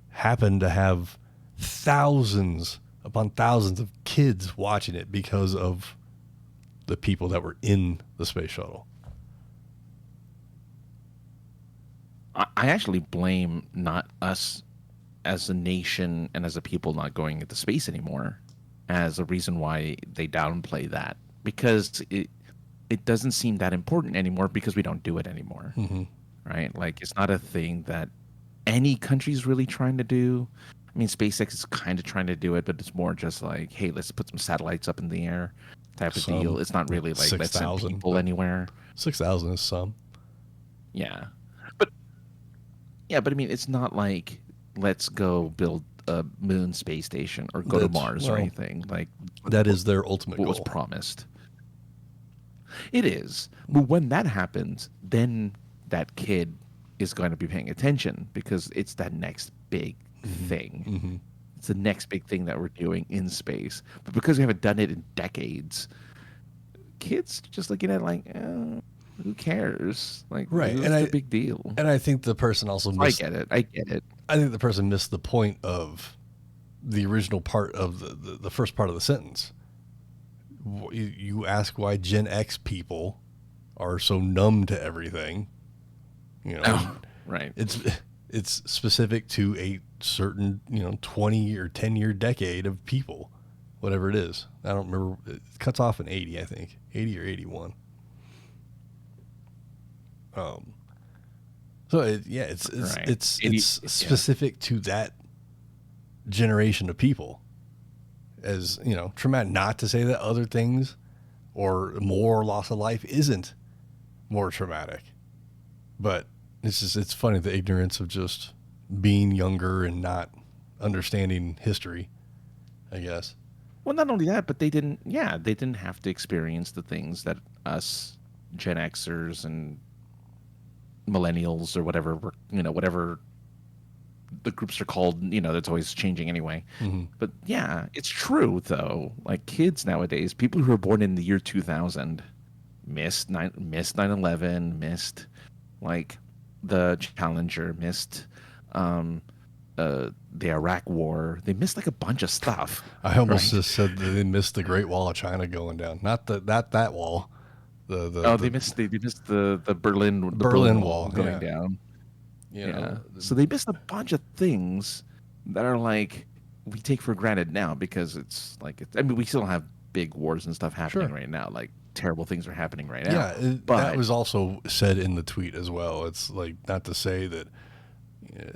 happened to have thousands upon thousands of kids watching it because of the people that were in the space shuttle. I actually blame not us as a nation and as a people not going into space anymore as a reason why they downplay that, because it doesn't seem that important anymore because we don't do it anymore. Mm-hmm. Right? Like, it's not a thing that any country's really trying to do. I mean, SpaceX is kind of trying to do it, but it's more just like, hey, let's put some satellites up in the air type of deal. It's not really like, let's send people anywhere. 6,000 is some. Yeah. But I mean, it's not like, let's go build a moon space station or go to Mars or anything. Like, that is their ultimate goal. What was promised. It is. But when that happens, then that kid is going to be paying attention because it's that next big thing. Mm-hmm. It's the next big thing that we're doing in space. But because we haven't done it in decades, kids just looking at it like, who cares? Like, right. It's a big deal. And I think the person also missed... I get it. I think the person missed the point of the original part of the first part of the sentence. You ask why Gen X people are so numb to everything. Right. It's specific to a certain 20 or 10-year decade of people, whatever it is. I don't remember. It cuts off in 80, I think, 80 or 81. So it's specific to that generation of people. As traumatic. Not to say that other things or more loss of life isn't more traumatic, but it's funny, the ignorance of just being younger and not understanding history, I guess. Well, not only that, but they didn't have to experience the things that us Gen Xers and millennials or whatever whatever the groups are called, that's always changing anyway. Mm-hmm. But yeah, it's true though. Like, kids nowadays, people who were born in the year 2000 missed 9/11, missed like the Challenger, missed the Iraq War. They missed like a bunch of stuff. I almost just said that they missed the Great Wall of China going down. Not that wall. They missed the Berlin Wall going down. Yeah. So they missed a bunch of things that are like we take for granted now because it's like we still have big wars and stuff happening right now. Like, terrible things are happening right now. Yeah, but that was also said in the tweet as well. It's like, not to say that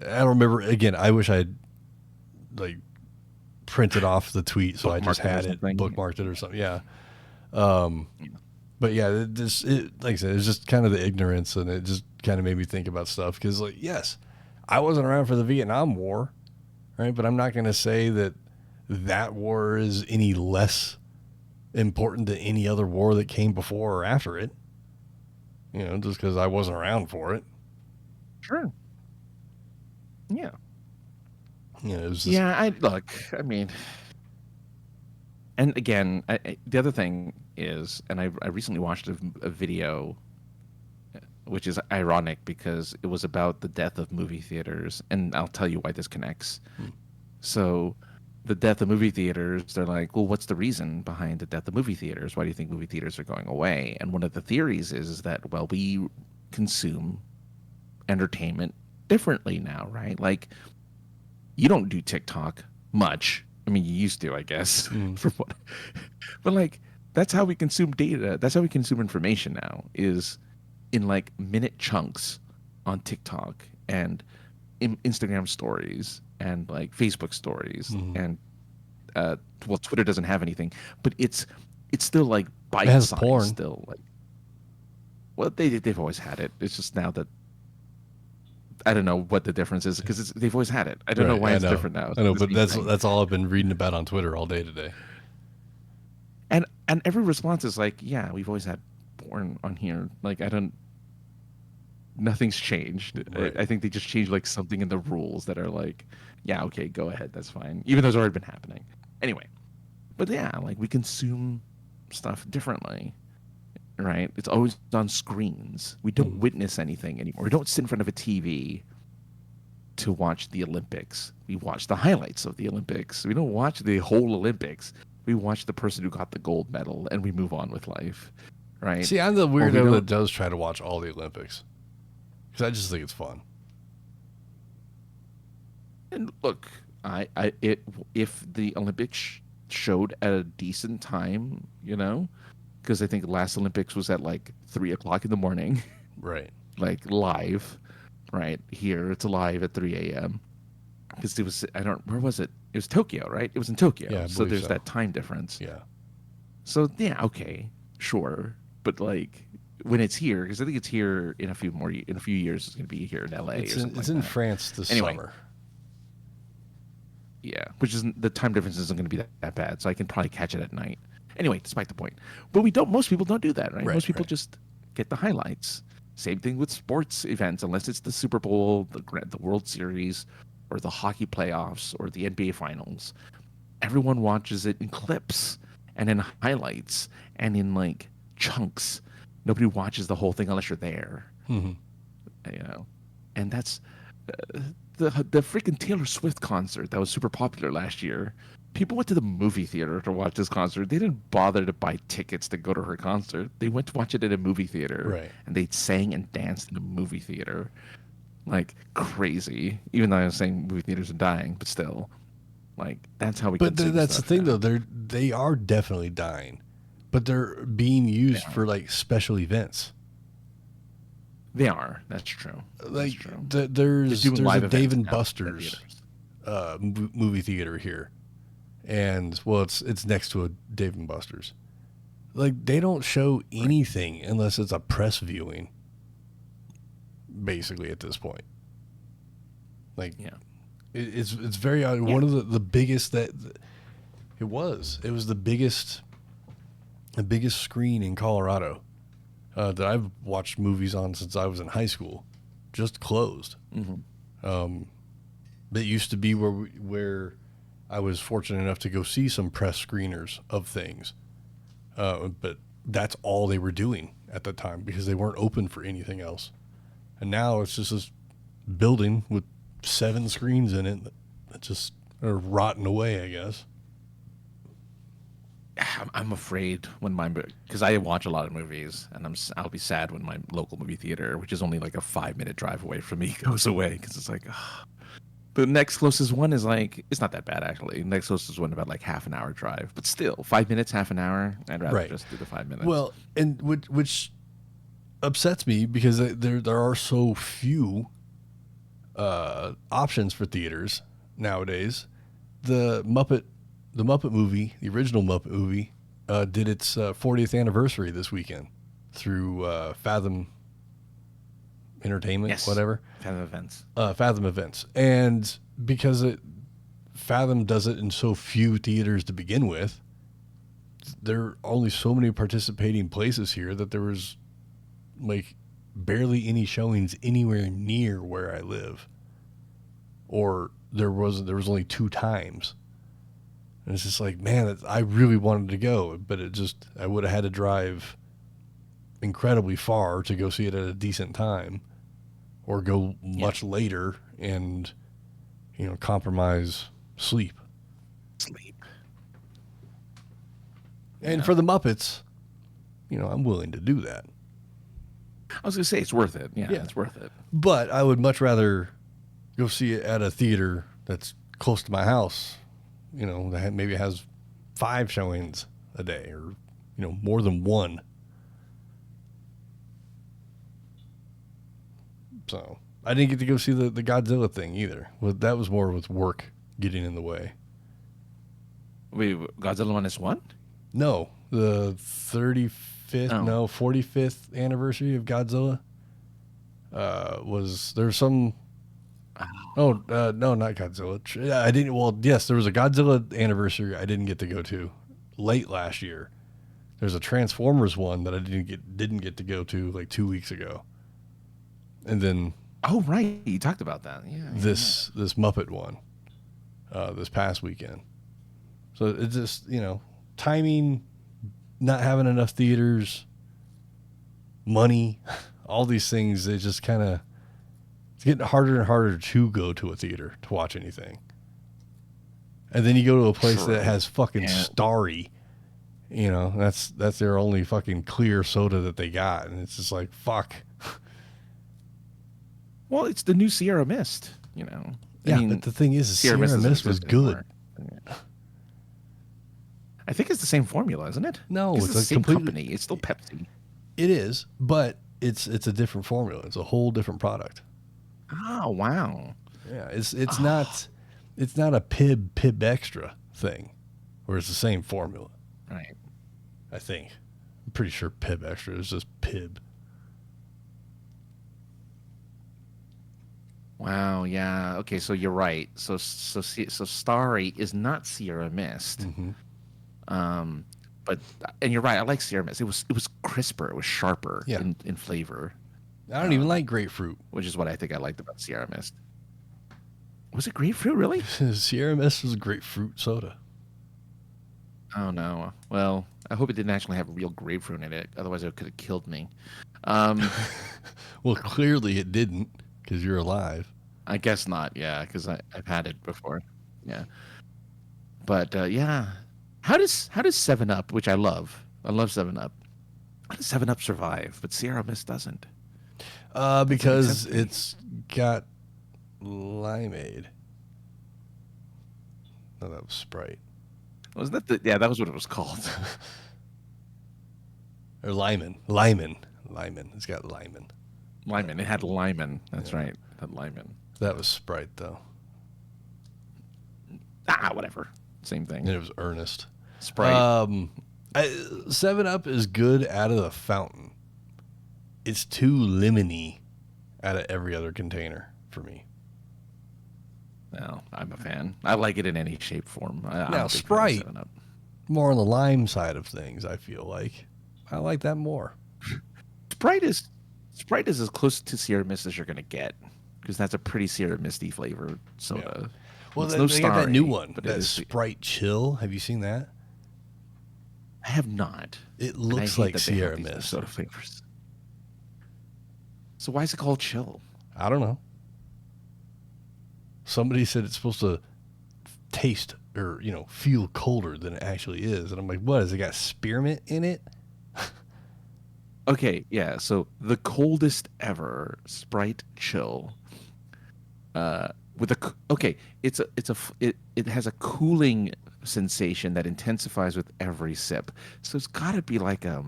I don't remember. Again, I wish I'd like printed off the tweet so I just had it, bookmarked it or something. Yeah. But yeah, like I said, it's just kind of the ignorance, and it just kind of made me think about stuff. Because, like, yes, I wasn't around for the Vietnam War, right? But I'm not going to say that war is any less important than any other war that came before or after it. Just because I wasn't around for it. Sure. Yeah. It was just... I mean, and again, the other thing is, and I recently watched a video, which is ironic because it was about the death of movie theaters, and I'll tell you why this connects. So, the death of movie theaters, they're like, well, what's the reason behind the death of movie theaters? Why do you think movie theaters are going away? And one of the theories is that, well, we consume entertainment differently now, right? Like, you don't do TikTok much. I mean, you used to, I guess. But like, that's how we consume data. That's how we consume information now, is in like minute chunks on TikTok and in Instagram stories and like Facebook stories. And Twitter doesn't have anything, but it's still like bite size. Porn. Still, like, well, they've always had it. It's just now that I don't know what the difference is because they've always had it. I don't know why it's different now. I know, but that's all I've been reading about on Twitter all day today. And every response is like, yeah, we've always had porn on here. Like, nothing's changed. Right. I think they just changed like something in the rules that are like, yeah, okay, go ahead, that's fine. Even though it's already been happening. Anyway, but yeah, like we consume stuff differently, right? It's always on screens. We don't witness anything anymore. We don't sit in front of a TV to watch the Olympics. We watch the highlights of the Olympics. We don't watch the whole Olympics. We watch the person who got the gold medal and we move on with life, right? See, I'm the weirdo that does try to watch all the Olympics because I just think it's fun. And look, if the Olympics showed at a decent time, because I think the last Olympics was at like 3:00 in the morning, right? Like live, right? Here it's live at 3 a.m. Because it was, where was it? It was Tokyo, right? It was in Tokyo. Yeah, so there's that time difference. Yeah. So yeah, okay, sure, but like when it's here, because I think it's here in a few years, it's going to be here in LA. It's in France this summer. Yeah, which isn't, the time difference isn't going to be that bad, so I can probably catch it at night. Anyway, despite the point, but most people don't do that, right? Most people just get the highlights. Same thing with sports events, unless it's the Super Bowl, the World Series, or the hockey playoffs, or the NBA Finals. Everyone watches it in clips and in highlights and in like chunks. Nobody watches the whole thing unless you're there. Mm-hmm. And that's the freaking Taylor Swift concert that was super popular last year. People went to the movie theater to watch this concert. They didn't bother to buy tickets to go to her concert. They went to watch it at a movie theater, right? And they sang and danced in the movie theater like crazy. Even though I was saying movie theaters are dying, but still, like that's how we. But that's the thing, though. They are definitely dying, but they're being used for like special events. They are. That's true. Like that's true. There's a Dave and Buster's movie theater here, and well, it's next to a Dave and Buster's. Like they don't show anything unless it's a press viewing. Basically, at this point, like it's very odd. One of the biggest it was the biggest screen in Colorado that I've watched movies on since I was in high school, just closed. Mm-hmm. It used to be where I was fortunate enough to go see some press screeners of things, but that's all they were doing at the time because they weren't open for anything else. And now it's just this building with 7 screens in it that just are rotting away, I guess. I'm afraid because I watch a lot of movies, and I'll be sad when my local movie theater, which is only like a 5-minute drive away from me, goes away because it's like, the next closest one is like, it's not that bad actually. The next closest one about like half an hour drive, but still 5 minutes, half an hour. I'd rather just do the 5 minutes. Well, and which upsets me because there are so few options for theaters nowadays. The Muppet movie, the original Muppet movie, did its 40th anniversary this weekend through Fathom Entertainment, whatever. Fathom Events. And because Fathom does it in so few theaters to begin with, there are only so many participating places here that there was like barely any showings anywhere near where I live, or there was only 2 times, and it's just like, man, I really wanted to go, but I would have had to drive incredibly far to go see it at a decent time, or go much later and compromise sleep. And for the Muppets, I'm willing to do that. I was going to say it's worth it. Yeah, it's worth it. But I would much rather go see it at a theater that's close to my house, that maybe has 5 showings a day or, more than 1. So I didn't get to go see the Godzilla thing either. That was more with work getting in the way. Wait, Godzilla -1? No, the 45th anniversary of Godzilla there's some Oh, no, not Godzilla. I didn't. Well, yes, there was a Godzilla anniversary I didn't get to go to late last year. There's a Transformers one that I didn't get to go to like 2 weeks ago, and then Oh, right. You talked about that. Yeah. this Muppet one this past weekend. So it's just timing, not having enough theaters, money, all these things. It just kind of it's getting harder and harder to go to a theater to watch anything. And then you go to a place True. that has fucking Yeah. Starry. That's their only fucking clear soda that they got, and it's just like fuck. Well, it's the new Sierra Mist. Yeah, but the thing is, Sierra doesn't Mist was exist good. anymore. Yeah. I think it's the same formula, isn't it? No, it's it's the a same completely- company. It's still Pepsi. It is, but it's a different formula. It's a whole different product. Oh, wow. Yeah, it's not a Pib Extra thing, where it's the same formula. Right. I think. I'm pretty sure Pib Extra is just Pib. Wow. Yeah. Okay. So you're right. So Starry is not Sierra Mist. Mm-hmm. And you're right. I like Sierra Mist. It was crisper. It was sharper Yeah. in flavor, I don't even like grapefruit. which is what I think I liked about Sierra Mist. Was it grapefruit? Really? Sierra Mist was grapefruit soda. Oh no. Well, I hope it didn't actually have real grapefruit in it. Otherwise, it could have killed me. Um, Well, clearly it didn't, because you're alive. I guess not. Yeah, because I've had it before. Yeah. But yeah, how does 7-Up, which I love 7-Up, how does 7-Up survive, but Sierra Mist doesn't? Because sense to me. it's got limeade. No, that was Sprite. Wasn't that yeah, that was what it was called. Or Lyman. Lyman. It's got Lyman. Lyman. It had Lyman. That's right. It had Lyman. That was Sprite, though. Whatever. Same thing. And it was Ernest. Sprite. 7-Up is good out of the fountain. It's too lemony out of every other container for me. No, I'm a fan. I like it in any shape, form. I'm Now, a big fan of Sprite. 7-Up. More on the lime side of things, I feel like. I like that more. Sprite is as close to Sierra Mist as you're gonna get, because that's a pretty Sierra Misty flavored soda. Well, It's they got that new Starry, one, but it that is- Sprite Chill. Have you seen that? I have not. It And I looks hate like that they have Sierra these new Mist. soda flavors. So why is it called Chill? I don't know. Somebody said it's supposed to taste or, feel colder than it actually is. And I'm like, what? Has it got spearmint in it? Okay, yeah. So the coldest ever Sprite Chill. It has a cooling sensation that intensifies with every sip. So it's got to be like a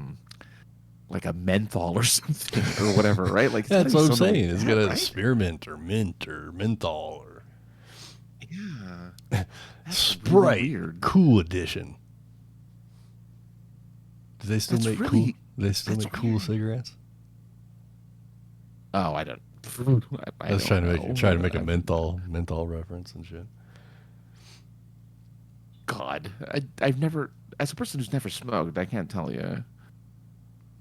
menthol or something or whatever, right? Like That's what I'm saying. It's It's got a spearmint or mint or menthol or yeah. That's Sprite really weird. Cool Edition. Do they still That's make really- cool? They still that's make cool weird. cigarettes? Oh, I don't. I was trying to make a I- menthol reference and shit. God, I've never, as a person who's never smoked, I can't tell you.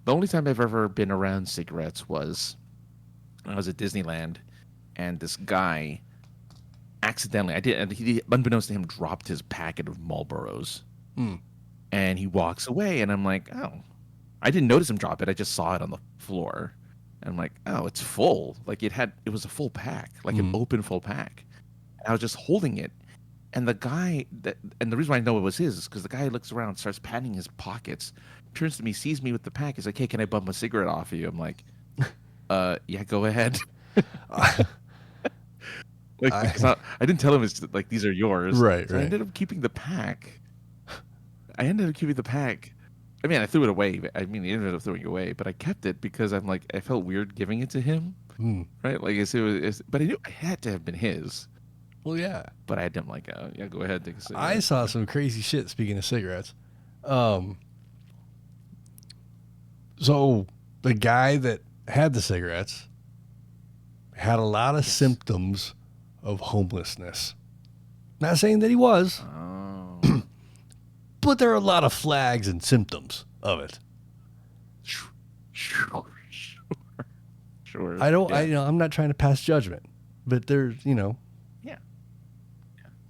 The only time I've ever been around cigarettes was when I was at Disneyland, and this guy accidentally, he, unbeknownst to him, dropped his packet of Marlboros, Hmm. and he walks away, and I'm like, oh, I didn't notice him drop it. I just saw it on the floor, and I'm like, oh, it's full. Like it was a full pack, like an open full pack. And I was just holding it. And the reason why I know it was his is because the guy looks around, starts patting his pockets, turns to me, sees me with the pack. He's like, "Hey, can I bum a cigarette off of you?" I'm like, yeah, go ahead." Because I didn't tell him it's like these are yours. Right, So I right. ended up keeping the pack. I mean, I threw it away. He ended up throwing it away, but I kept it because I'm like, I felt weird giving it to him, right? Like, but I knew it had to have been his. Well, yeah. But I had him like, yeah, go ahead, take a cigarette. I saw some crazy shit, speaking of cigarettes. So the guy that had the cigarettes had a lot of symptoms of homelessness. Not saying that he was, but there are a lot of flags and symptoms of it. Sure. I'm not trying to pass judgment, but there's, Yeah.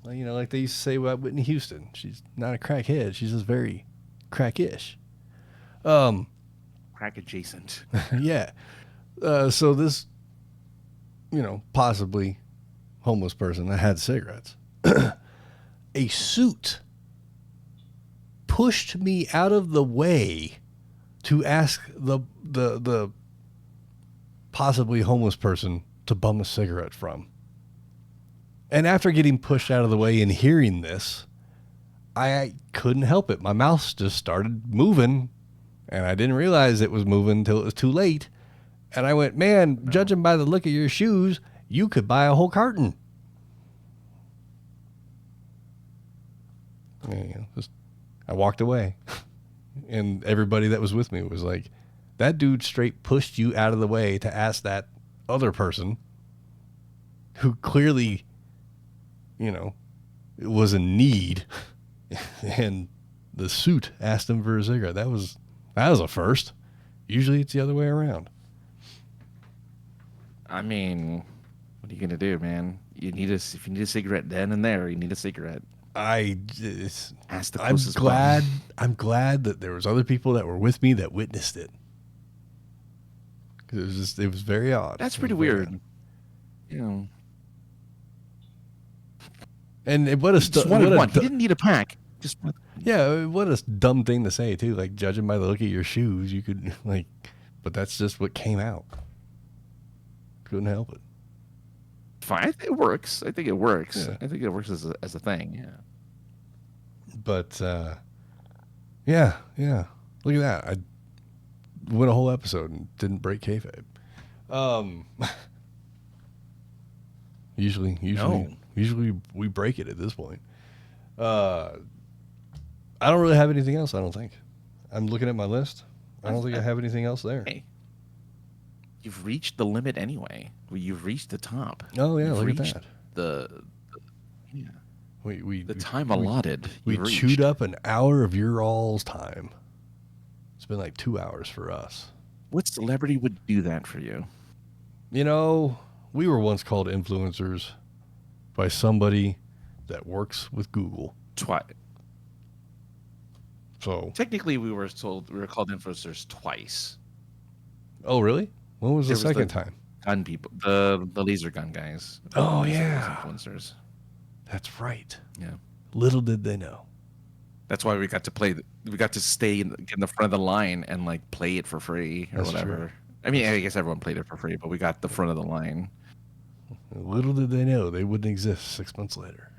Like they used to say about Whitney Houston. She's not a crackhead. She's just very crackish. Crack adjacent. Yeah. So this, possibly homeless person that had cigarettes, a suit pushed me out of the way to ask the possibly homeless person to bum a cigarette from. And after getting pushed out of the way and hearing this, I couldn't help it. My mouth just started moving, and I didn't realize it was moving until it was too late. And I went, man, judging by the look of your shoes, you could buy a whole carton. I walked away. And everybody that was with me was like, that dude straight pushed you out of the way to ask that other person who clearly, was in need, and the suit asked him for a cigarette. That was a first. Usually it's the other way around. I mean, what are you gonna do, man? If you need a cigarette then and there, you need a cigarette. I'm glad that there was other people that were with me that witnessed it. Because it was very odd. That's pretty weird. And what a he didn't need a pack. Just what a dumb thing to say too. Like, judging by the look of your shoes, you could but that's just what came out. Couldn't help it. Fine, it works. I think it works. Yeah. I think it works as a thing. Yeah. But yeah. Look at that. I went a whole episode and didn't break kayfabe. Usually we break it at this point. I don't really have anything else, I don't think. I'm looking at my list. I don't think I have anything else there. Hey, you've reached the limit anyway. You've reached the top. Oh yeah, You've look at reached that. The The time allotted. We chewed up an hour of your all's time. It's been like 2 hours for us. What celebrity would do that for you? We were once called influencers by somebody that works with Google. Twice. So Technically, we were called influencers twice. Oh, really? When was the second time? Gun people, the laser gun guys. Oh, yeah. Influencers. That's right. Yeah. Little did they know. That's why we got to stay in the front of the line and like play it for free or That's whatever. true. I mean, I guess everyone played it for free, but we got the front of the line. Little did they know they wouldn't exist 6 months later.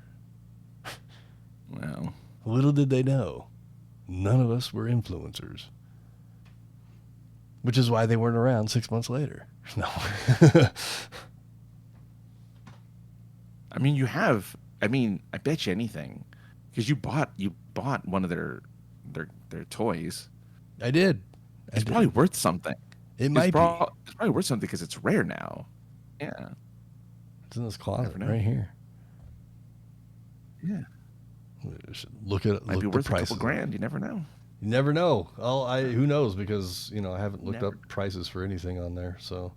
Well, Little did they know none of us were influencers. Which is why they weren't around 6 months later. No. I mean, I bet you anything, because you bought one of their toys. I did. It's probably worth something. It might be. It's probably worth something because it's rare now. Yeah. It's in this closet Never know. right here. Yeah. Look at Might be the worth a prices. couple grand. You never know. You never know. Who knows? Because I haven't looked Never. up prices for anything on there. So,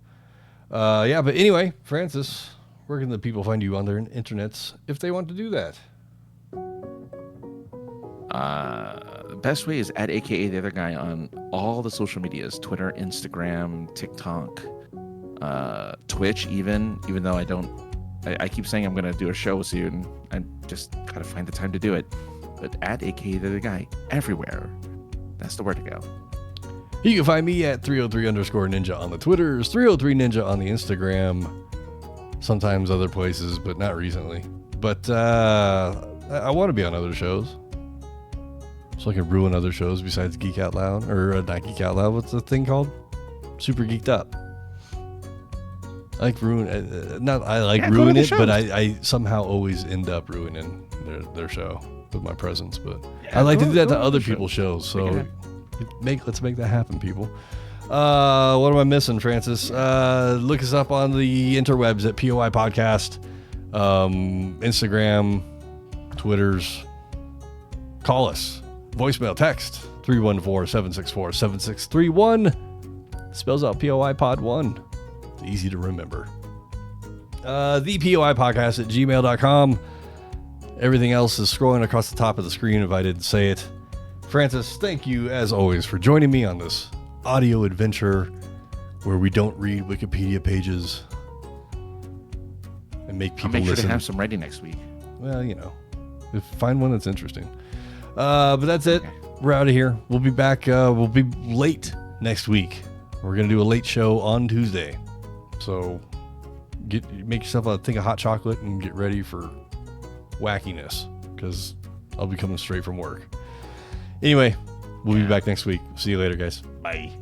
yeah. But anyway, Francis, where can the people find you on their internets if they want to do that? The best way is at AKA the other guy on all the social medias: Twitter, Instagram, TikTok, Twitch. Even though I keep saying I'm gonna do a show soon. I just gotta find the time to do it. But at AKA the other guy everywhere. That's the where to go. You can find me at 303_ninja on the Twitters, 303ninja on the Instagram, sometimes other places, but not recently. But I want to be on other shows, so I can ruin other shows besides Geek Out Loud, or not Geek Out Loud. What's the thing called? Super Geeked Up. I like ruin. Ruin it, but I somehow always end up ruining their show with my presence. But Yeah, I like to go- do that go to on other the show. people's shows. So Make it let's make that happen, people. What am I missing, Francis? Look us up on the interwebs at POI Podcast. Instagram, Twitters. Call us. Voicemail, text 314-764-7631. Spells out POI Pod 1. It's easy to remember. The POI Podcast at gmail.com. Everything else is scrolling across the top of the screen if I didn't say it. Francis, thank you as always for joining me on this audio adventure where we don't read Wikipedia pages and make people I'll make sure listen. to have some ready next week. Well, find one that's interesting. But that's it. Okay. We're out of here. We'll be back. We'll be late next week. We're going to do a late show on Tuesday. So make yourself a thing of hot chocolate and get ready for wackiness because I'll be coming straight from work. Anyway, we'll be back next week. See you later, guys. Bye.